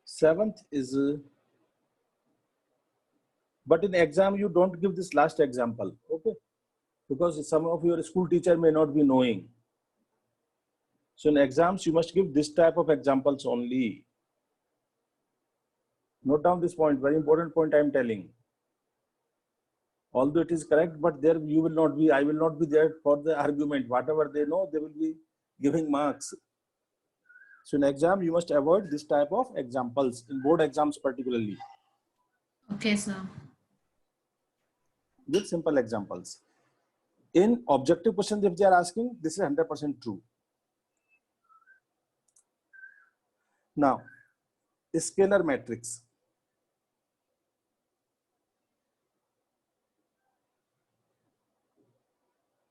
[SPEAKER 1] Seventh is, but in exam you don't give this last example, okay? Because some of your school teacher may not be knowing. So in exams you must give this type of examples only. Note down this point, very important point I am telling. Although it is correct, but there you will not be, I will not be there for the argument. Whatever they know, they will be giving marks. So in exam, you must avoid this type of examples, in board exams particularly.
[SPEAKER 3] Okay, sir.
[SPEAKER 1] With simple examples. In objective questions, if they are asking, this is 100% true. Now, scalar matrix.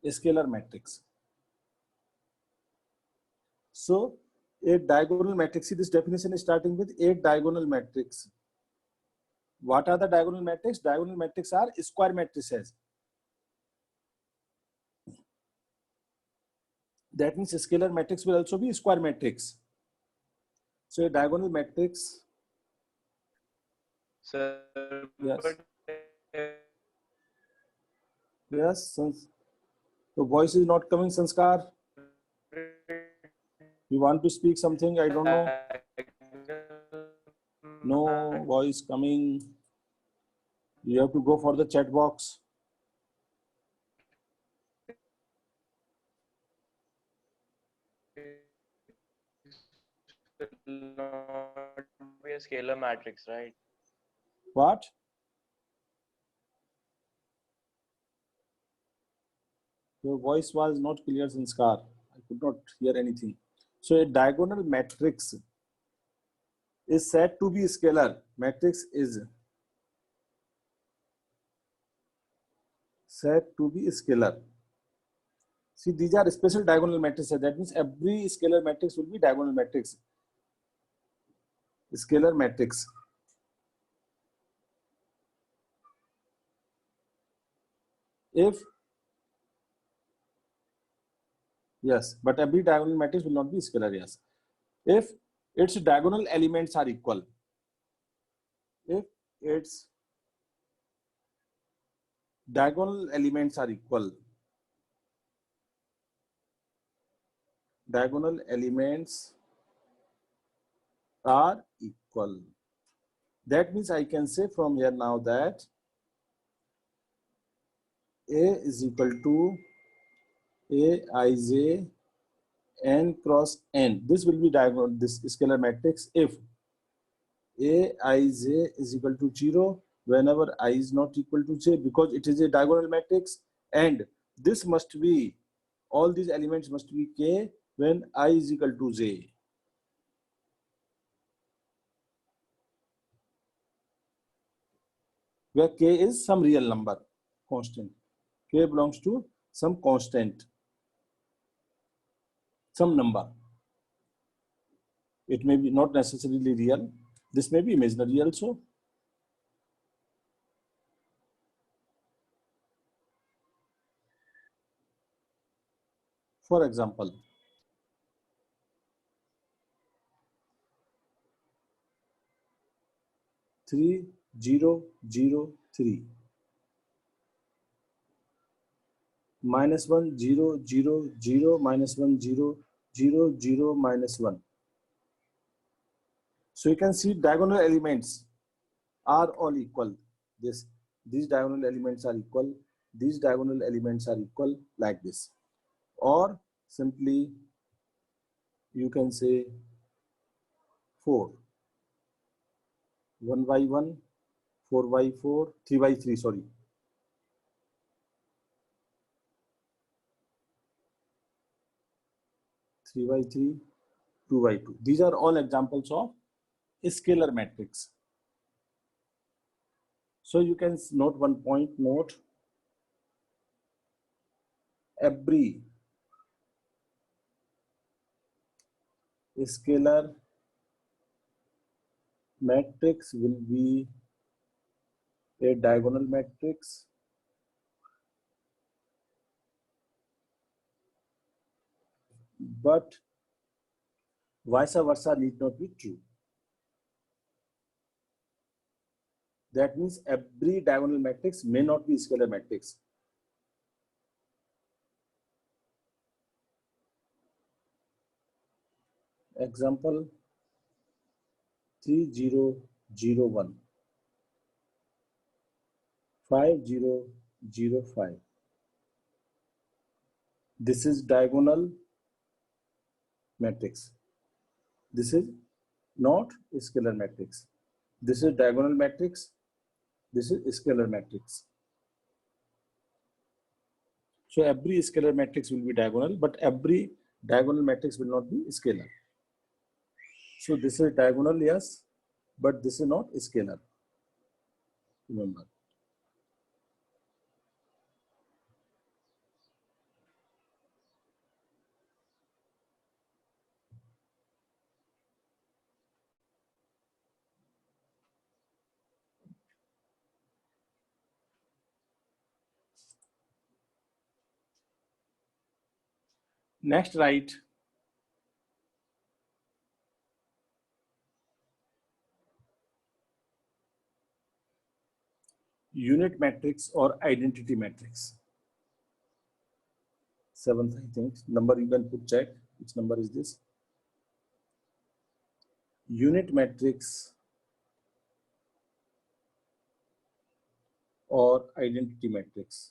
[SPEAKER 1] Scalar matrix. So, a diagonal matrix, see this definition is starting with a diagonal matrix. What are the diagonal matrix? Diagonal matrix are square matrices. That means a scalar matrix will also be a square matrix. So a diagonal matrix.
[SPEAKER 6] Sir,
[SPEAKER 1] Yes.
[SPEAKER 6] but,
[SPEAKER 1] Yes. The voice is not coming, Sanskar. You want to speak something? I don't know. No voice coming. You have to go for the chat box.
[SPEAKER 6] not be a scalar matrix, right?
[SPEAKER 1] What? Your voice was not clear, Sanskar. I could not hear anything. So a diagonal matrix is said to be scalar. Matrix is said to be scalar. See, these are special diagonal matrices. That means every scalar matrix will be diagonal matrix. Scalar matrix. If, yes, but every diagonal matrix will not be scalar, yes. If its diagonal elements are equal. If its diagonal elements are equal. Diagonal elements are equal. That means I can say from here now that A is equal to Aij n cross n. This will be diagonal, this scalar matrix if Aij is equal to 0 whenever I is not equal to j, because it is a diagonal matrix, and this must be, all these elements must be k when I is equal to j. Where k is some real number, constant. K belongs to some constant, some number. It may be not necessarily real. This may be imaginary also. For example, three, 0, 0, 3. Minus 1, 0, 0, 0, minus 1, 0, 0, 0, minus 1. So you can see diagonal elements are all equal. These diagonal elements are equal. These diagonal elements are equal like this. Or simply you can say 4. 1 by 1, 4 by 4, 3 by 3, sorry. Three by 3, 2 by 2. These are all examples of scalar matrix. So you can note one point, note every scalar matrix will be a diagonal matrix but vice versa need not be true. That means every diagonal matrix may not be scalar matrix. Example 3, 0, 0, 1, 5, 0, 0, 5. This is diagonal matrix. This is not a scalar matrix. This is diagonal matrix. This is scalar matrix. So every scalar matrix will be diagonal, but every diagonal matrix will not be scalar. So this is diagonal, yes, but this is not scalar. Remember. Next, write unit matrix or identity matrix. 7th, I think. Number you can put check. Which number is this? Unit matrix or identity matrix.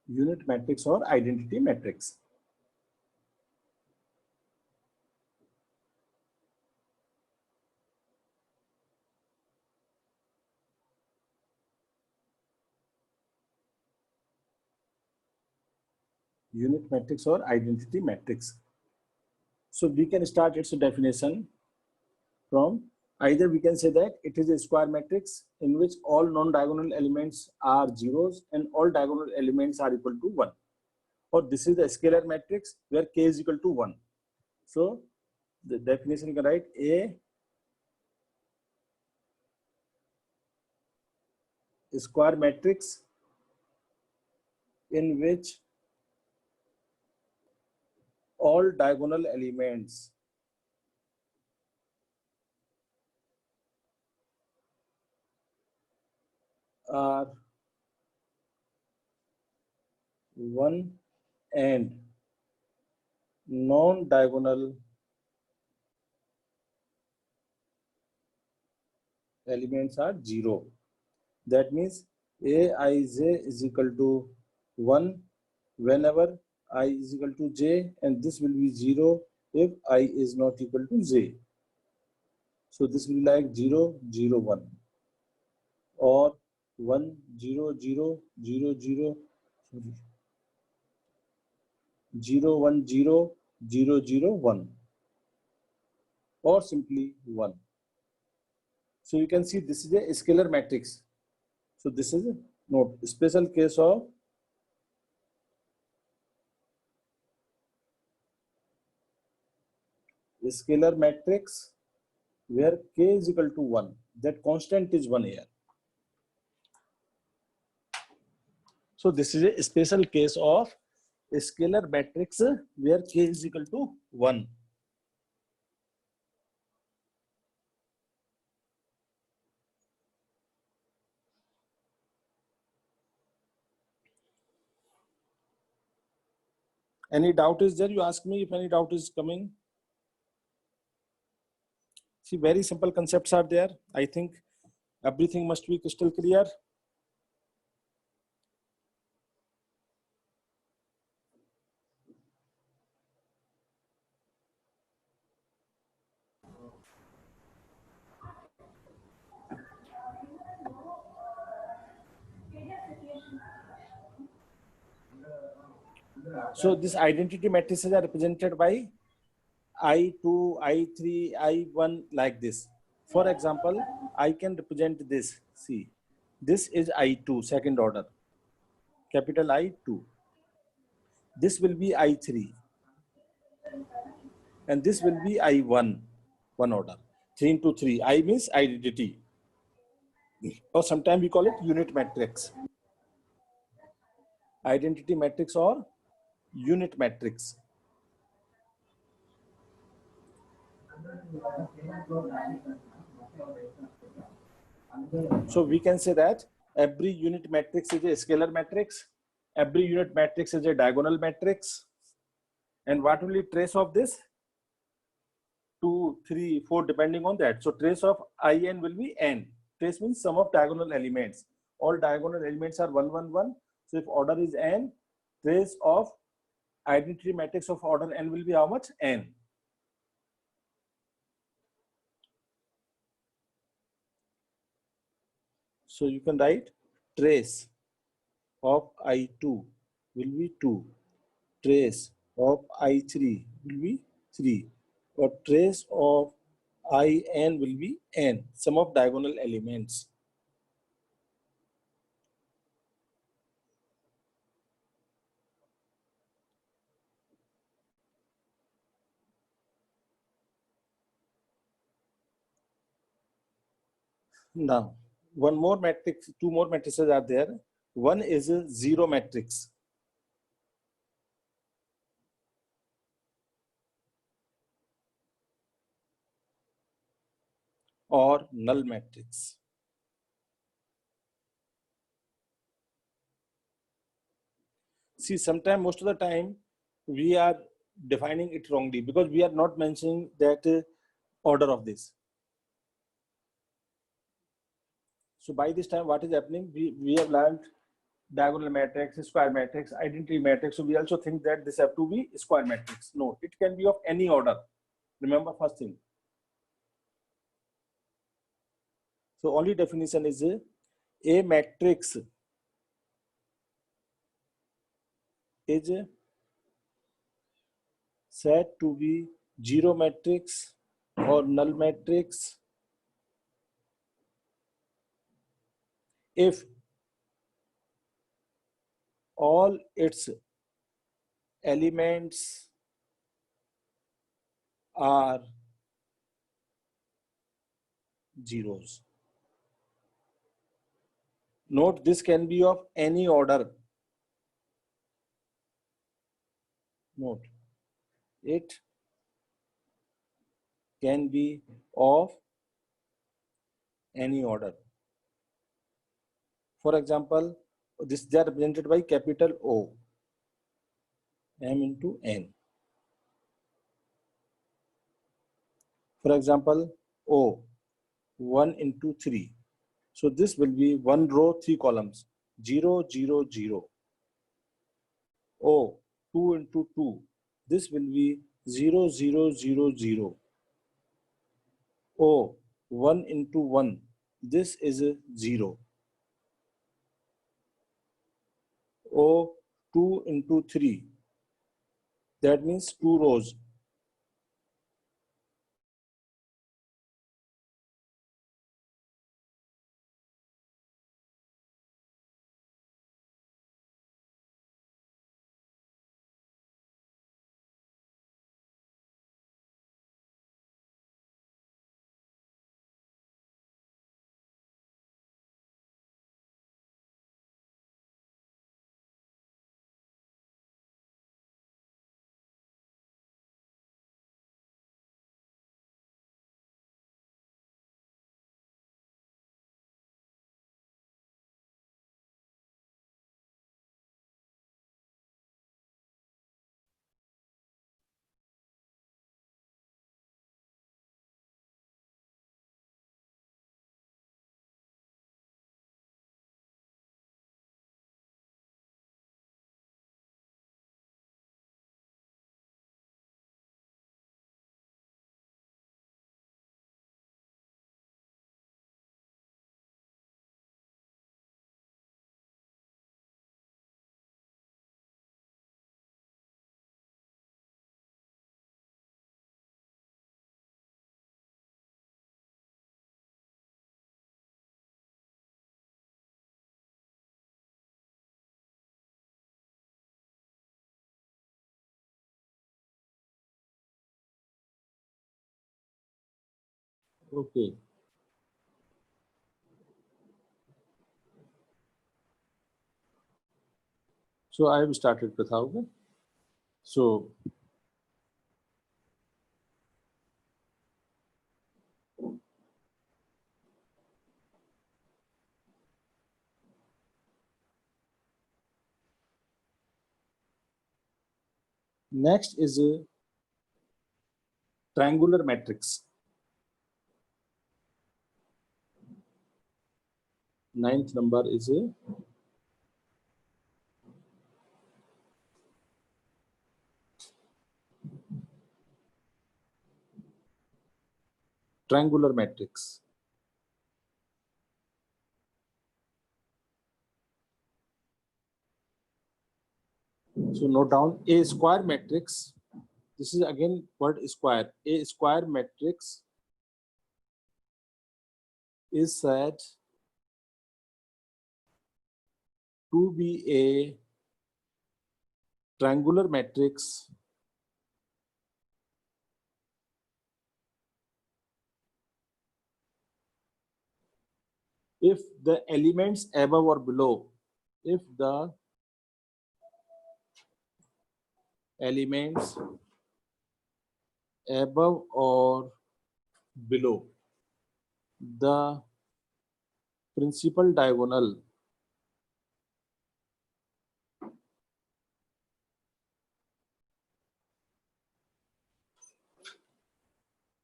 [SPEAKER 1] Unit matrix or identity matrix. Unit matrix or identity matrix. So we can start its definition from either we can say that it is a square matrix in which all non-diagonal elements are zeros and all diagonal elements are equal to 1. Or this is a scalar matrix where k is equal to 1. So the definition you can write a square matrix in which all diagonal elements are 1 and non-diagonal elements are 0. That means Aij is equal to 1 whenever I is equal to j, and this will be 0 if I is not equal to j. So this will be like 0, 0, 1 or 1, 0, 0, 0, 0, 0, 1, 0, 0, 0, 1 or simply 1. So you can see this is a scalar matrix. So this is a note, special case of scalar matrix where k is equal to 1. That constant is 1 here. So this is a special case of a scalar matrix where k is equal to 1. Any doubt is there? You ask me if any doubt is coming. See, very simple concepts are there. I think everything must be crystal clear. So these identity matrices are represented by I2, I3, I1 like this. For example, I can represent this. See, this is I2, second order, capital I2. This will be I3. And this will be I1, one order. 3 into 3. I means identity. Or sometimes we call it unit matrix. Identity matrix or unit matrix. So we can say that every unit matrix is a scalar matrix. Every unit matrix is a diagonal matrix. And what will be trace of this? 2, 3, 4, depending on that. So trace of In will be n. Trace means sum of diagonal elements. All diagonal elements are 1, 1, 1. So if order is n, trace of identity matrix of order n will be how much? N. So you can write trace of I2 will be 2. Trace of I3 will be 3. Or trace of In will be n. Sum of diagonal elements. Now, one more matrix, two more matrices are there. One is a zero matrix. Or null matrix. See, sometimes, most of the time, we are defining it wrongly because we are not mentioning that order of this. So by this time, what is happening? We have learned diagonal matrix, square matrix, identity matrix. So we also think that this have to be square matrix. No, it can be of any order. Remember first thing. So only definition is a matrix is said to be zero matrix or null matrix if all its elements are zeros. Note, this can be of any order. Note, it can be of any order. For example, they are represented by capital O, M into N. For example, O, 1 into 3. So this will be 1 row, 3 columns, 0, 0, 0. O, 2 into 2. This will be 0, 0, 0, 0. O, 1 into 1. This is a 0. O, 2 into 3. That means 2 rows. Okay. So I have started, Pratha. Okay. So next is a triangular matrix. Ninth number is a triangular matrix. So note down a square matrix. This is again word square. A square matrix is said to be a triangular matrix if the elements above or below, if the elements above or below the principal diagonal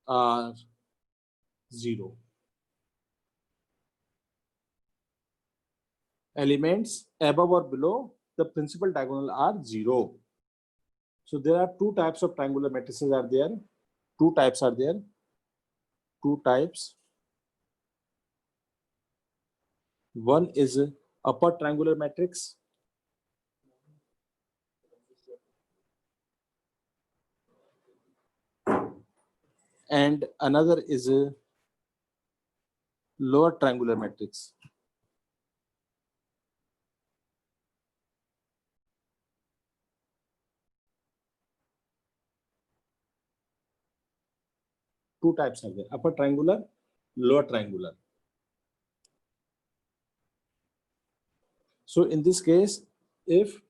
[SPEAKER 1] are 0. Elements above or below the principal diagonal are 0. So there are two types of triangular matrices are there. Two types are there. Two types. One is upper triangular matrix. And another is a lower triangular matrix. Two types are there, upper triangular, lower triangular. So in this case, if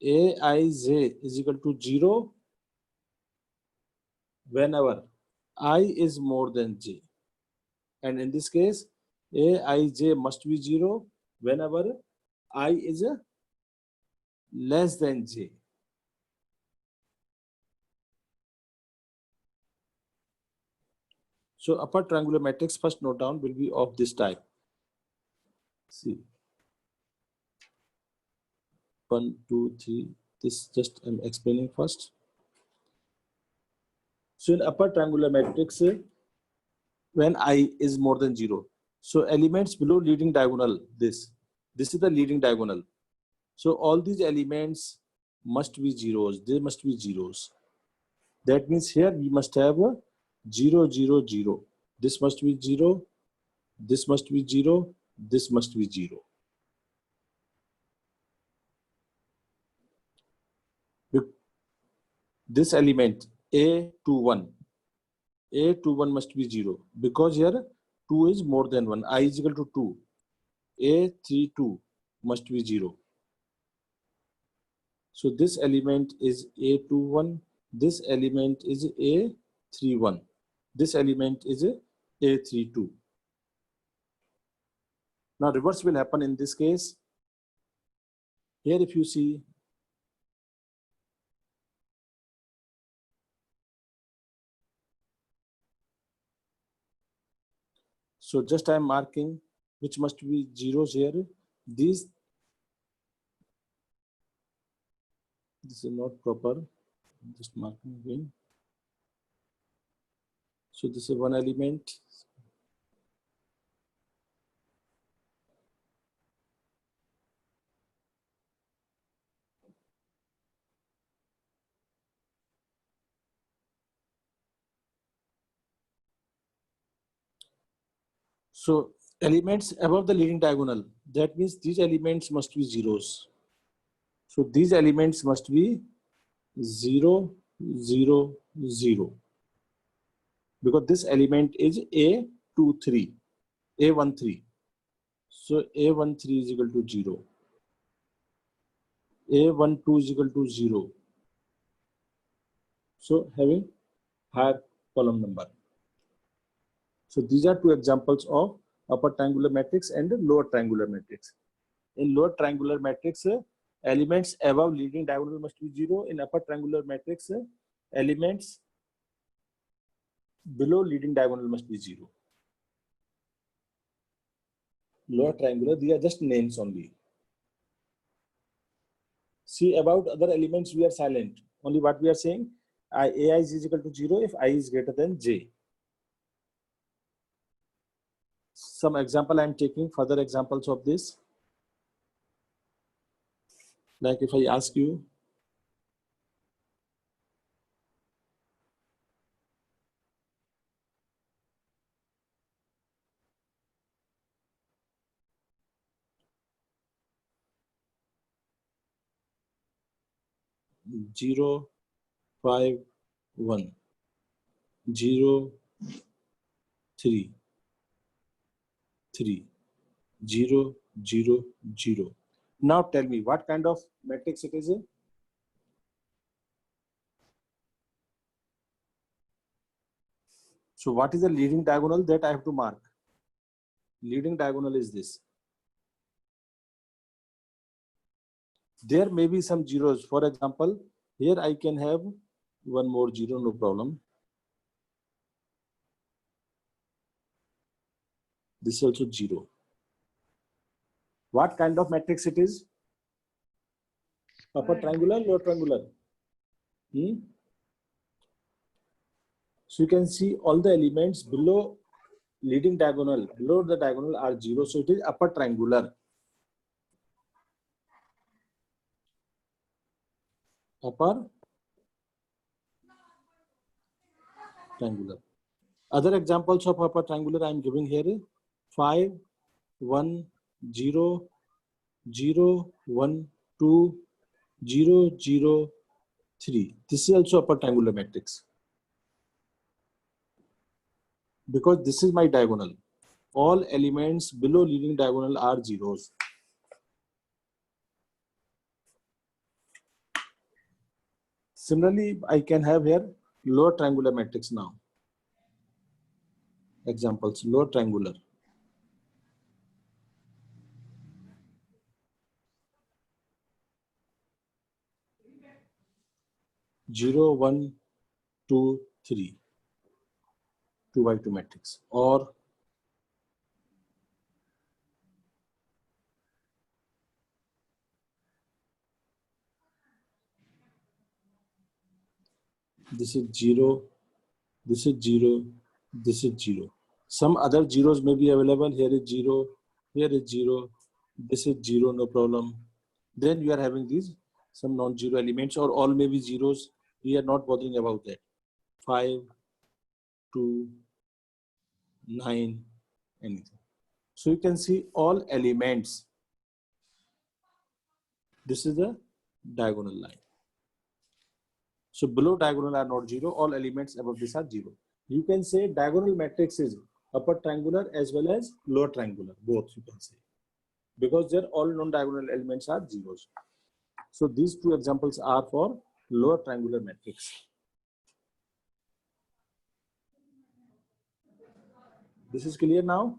[SPEAKER 1] Aij is equal to 0 whenever I is more than j, and in this case Aij must be 0 whenever I is less than j. So upper triangular matrix, first note down, will be of this type. See, 1, 2, 3. This just I'm explaining first. So in upper triangular matrix, when I is more than 0, so elements below leading diagonal, this is the leading diagonal. So all these elements must be zeros. They must be zeros. That means here we must have a 0, 0, 0. This must be 0. This must be 0. This must be 0. This element A21 must be 0 because here 2 is more than 1. I is equal to 2. A32 must be 0. So this element is A21. This element is A31. This element is A32. Now reverse will happen in this case. Here if you see, so just I am marking which must be zeros here. This is not proper. Just marking again. So this is one element. So elements above the leading diagonal, that means these elements must be zeros. So these elements must be 0, 0, 0. because this element is A23, A13. So A13 is equal to 0. A12 is equal to 0. So having higher column number. So these are two examples of upper triangular matrix and lower triangular matrix. In lower triangular matrix, elements above leading diagonal must be 0. In upper triangular matrix, elements below leading diagonal must be 0. Lower triangular, these are just names only. See, about other elements, we are silent. Only what we are saying, AI is equal to 0 if I is greater than J. Some example I am taking, further examples of this. Like if I ask you, zero, 5, 1, 0, 3, 3, 0, 0, 0. Now tell me what kind of matrix it is. So what is the leading diagonal that I have to mark? Leading diagonal is this. There may be some zeros. For example, here I can have one more 0, no problem. This is also 0. What kind of matrix it is? Upper triangular, lower triangular? So you can see all the elements below leading diagonal, below the diagonal are 0. So it is upper triangular. Upper triangular. Other examples of upper triangular I am giving here: 5, 1, 0, 0, 1, 2, 0, 0, 3. This is also upper triangular matrix. Because this is my diagonal. All elements below leading diagonal are zeros. Similarly, I can have here lower triangular matrix now. Examples, lower triangular. Zero, 1, 2, 3. 2 by 2 matrix. Or this is 0, this is 0, this is 0. Some other zeros may be available. Here is 0, here is 0, this is 0, no problem. Then you are having these some non-zero elements, or all may be zeros. We are not bothering about that. 5, 2, 9, anything. So you can see all elements. This is the diagonal line. So below diagonal are not 0. All elements above this are 0. You can say diagonal matrix is upper triangular as well as lower triangular. Both you can say. Because their all non-diagonal elements are zeros. So these two examples are for lower triangular matrix. This is clear now?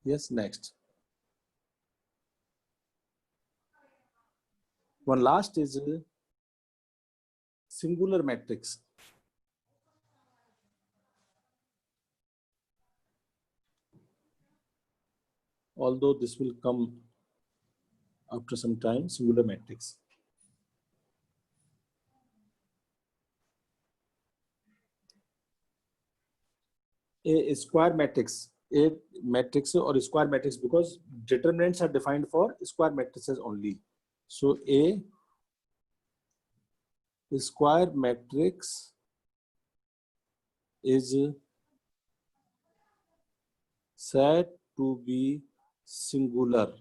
[SPEAKER 1] Yes, next. One last is a singular matrix. Although this will come after some time, singular matrix. A square matrix, a matrix or square matrix, because determinants are defined for square matrices only. So A The square matrix is said to be singular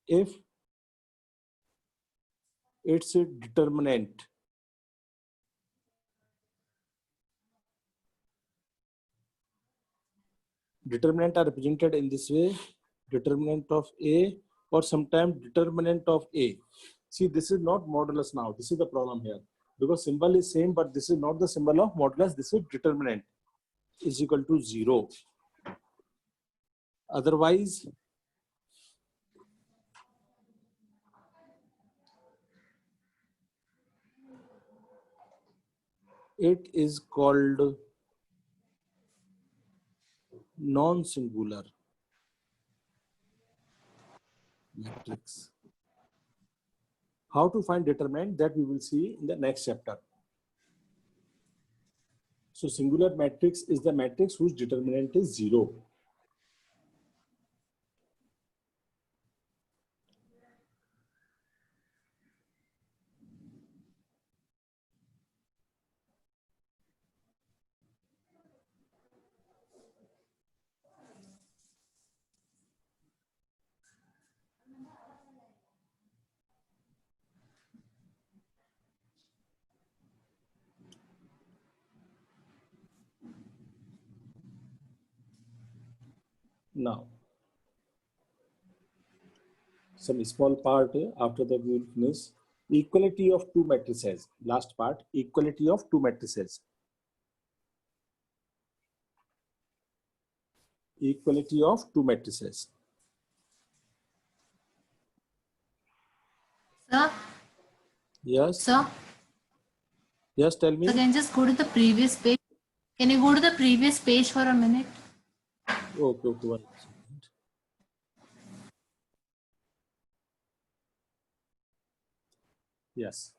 [SPEAKER 1] if its determinant are represented in this way, determinant of A or sometimes determinant of A. See, this is not modulus now. This is the problem here. Because symbol is same, but this is not the symbol of modulus. This is determinant is equal to 0. Otherwise, it is called non-singular matrix. How to find determinant, that we will see in the next chapter. So singular matrix is the matrix whose determinant is 0. Now, some small part after that we will finish. Equality of two matrices. Last part, equality of two matrices. Equality of two matrices.
[SPEAKER 3] Sir,
[SPEAKER 1] Yes.
[SPEAKER 3] sir,
[SPEAKER 1] Yes, tell me.
[SPEAKER 3] so can you just go to the previous page? Can you go to the previous page for a minute?
[SPEAKER 1] Okay, okay, 1 second. Yes.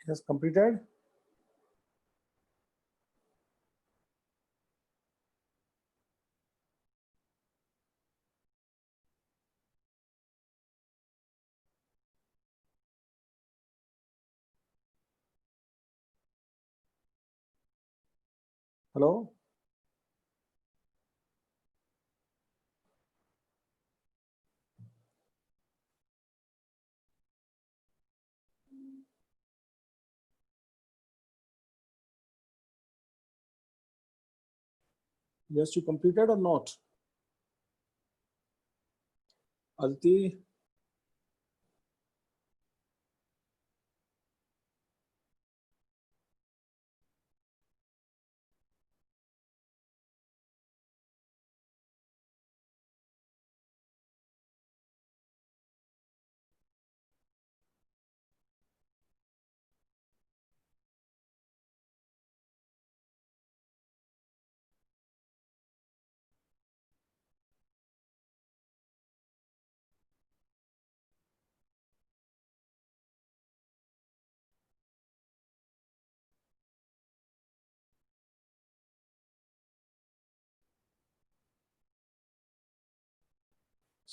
[SPEAKER 1] It has completed. Hello. Yes, you completed or not? Aditi.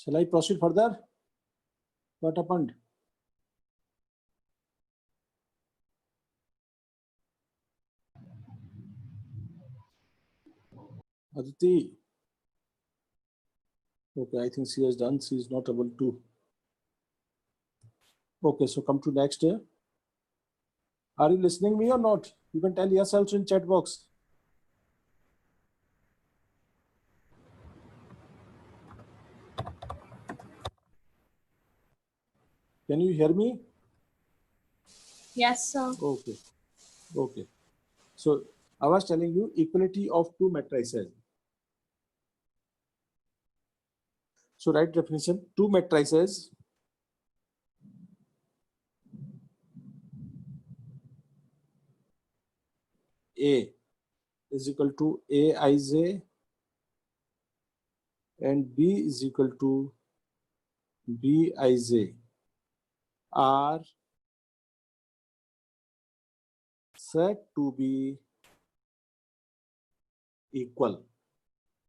[SPEAKER 1] Shall I proceed further? What happened? Aditi. Okay, I think she has done. She is not able to. Okay, so come to next. Are you listening me or not? You can tell yes also in chat box. Can you hear me?
[SPEAKER 2] Yes, sir.
[SPEAKER 1] Okay. Okay. So I was telling you equality of two matrices. So write definition. Two matrices A is equal to Aij and B is equal to Bij are said to be equal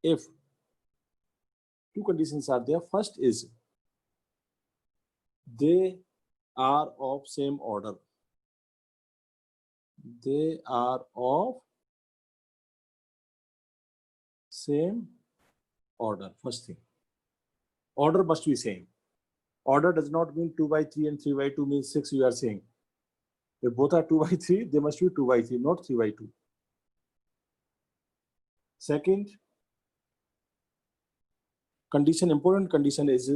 [SPEAKER 1] if two conditions are there. First is they are of same order. They are of same order. First thing, order must be same. Order does not mean 2 by 3 and 3 by 2 means 6. You are saying if both are 2 by 3, they must be 2 by 3, not 3 by 2. Second condition, important condition is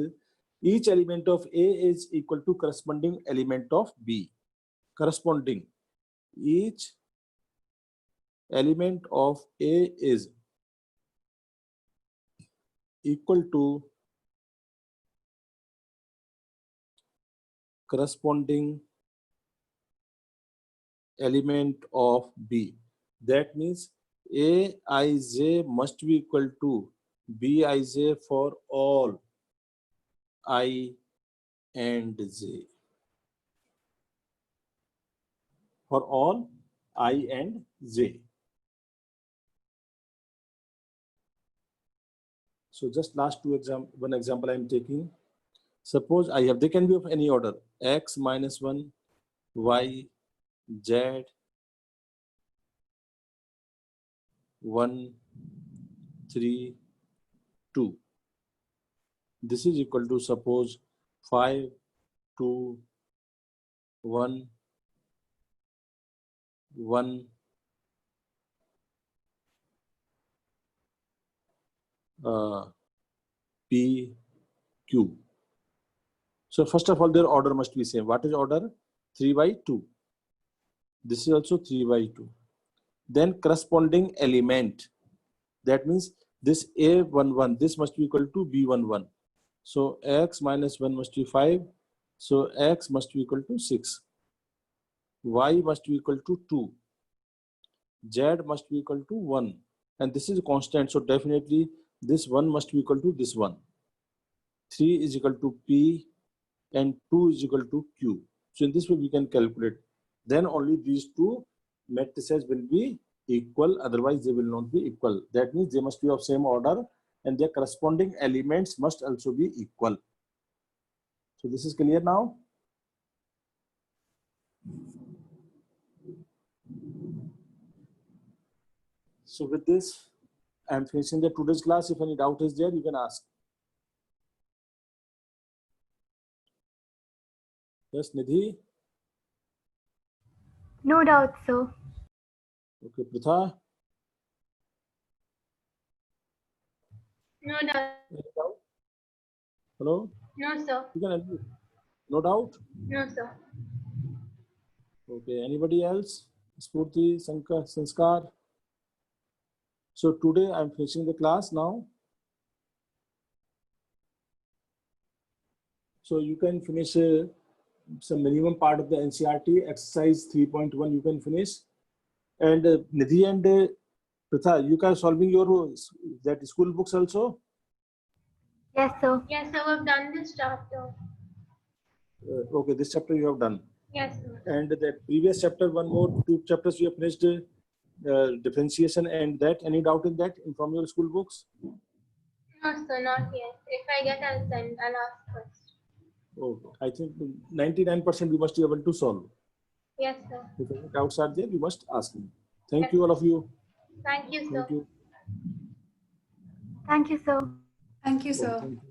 [SPEAKER 1] each element of A is equal to corresponding element of B. Corresponding. Each element of A is equal to corresponding element of B. That means Aij must be equal to Bij for all I and J. For all I and J. So just last one example I am taking. Suppose I have, they can be of any order, x minus 1, y, z, 1, 3, 2. This is equal to suppose 5, 2, 1, 1, P, Q. So first of all, their order must be same. What is order? 3 by 2. This is also 3 by 2. Then corresponding element. That means this A11, this must be equal to B11. So x minus 1 must be 5. So x must be equal to 6. Y must be equal to 2. Z must be equal to 1. And this is constant. So definitely this 1 must be equal to this 1. 3 is equal to P and 2 is equal to Q. So in this way we can calculate. Then only these two matrices will be equal. Otherwise they will not be equal. That means they must be of same order and their corresponding elements must also be equal. So this is clear now. So with this, I am finishing the today's class. If any doubt is there, you can ask. Yes, Nidhi.
[SPEAKER 2] No doubt, sir.
[SPEAKER 1] Okay, Pritha.
[SPEAKER 2] No doubt.
[SPEAKER 1] Any doubt? Hello?
[SPEAKER 2] No, sir.
[SPEAKER 1] You can unmute. No doubt?
[SPEAKER 2] No, sir.
[SPEAKER 1] Okay, anybody else? Spurti, Sanskar. So today I'm finishing the class now. So you can finish some minimum part of the NCERT exercise 3.1 you can finish. And Nidhi and Pritha, you can solving your that school books also.
[SPEAKER 2] Yes, sir. Yes, sir. We've done this chapter.
[SPEAKER 1] Okay, this chapter you have done.
[SPEAKER 2] Yes, sir.
[SPEAKER 1] And the previous chapter, one more, 2 chapters you have finished differentiation and that. Any doubt in that from your school books?
[SPEAKER 2] No, sir, not yet. If I get, I'll send. I'll ask first.
[SPEAKER 1] Oh, I think 99% you must be able to solve.
[SPEAKER 2] Yes, sir.
[SPEAKER 1] If any doubts are there, you must ask me. Thank you, all of you.
[SPEAKER 2] Thank you, sir.
[SPEAKER 1] Thank you.
[SPEAKER 7] Thank you, sir.
[SPEAKER 8] Thank you,
[SPEAKER 1] Oh,
[SPEAKER 8] sir.
[SPEAKER 1] thank you.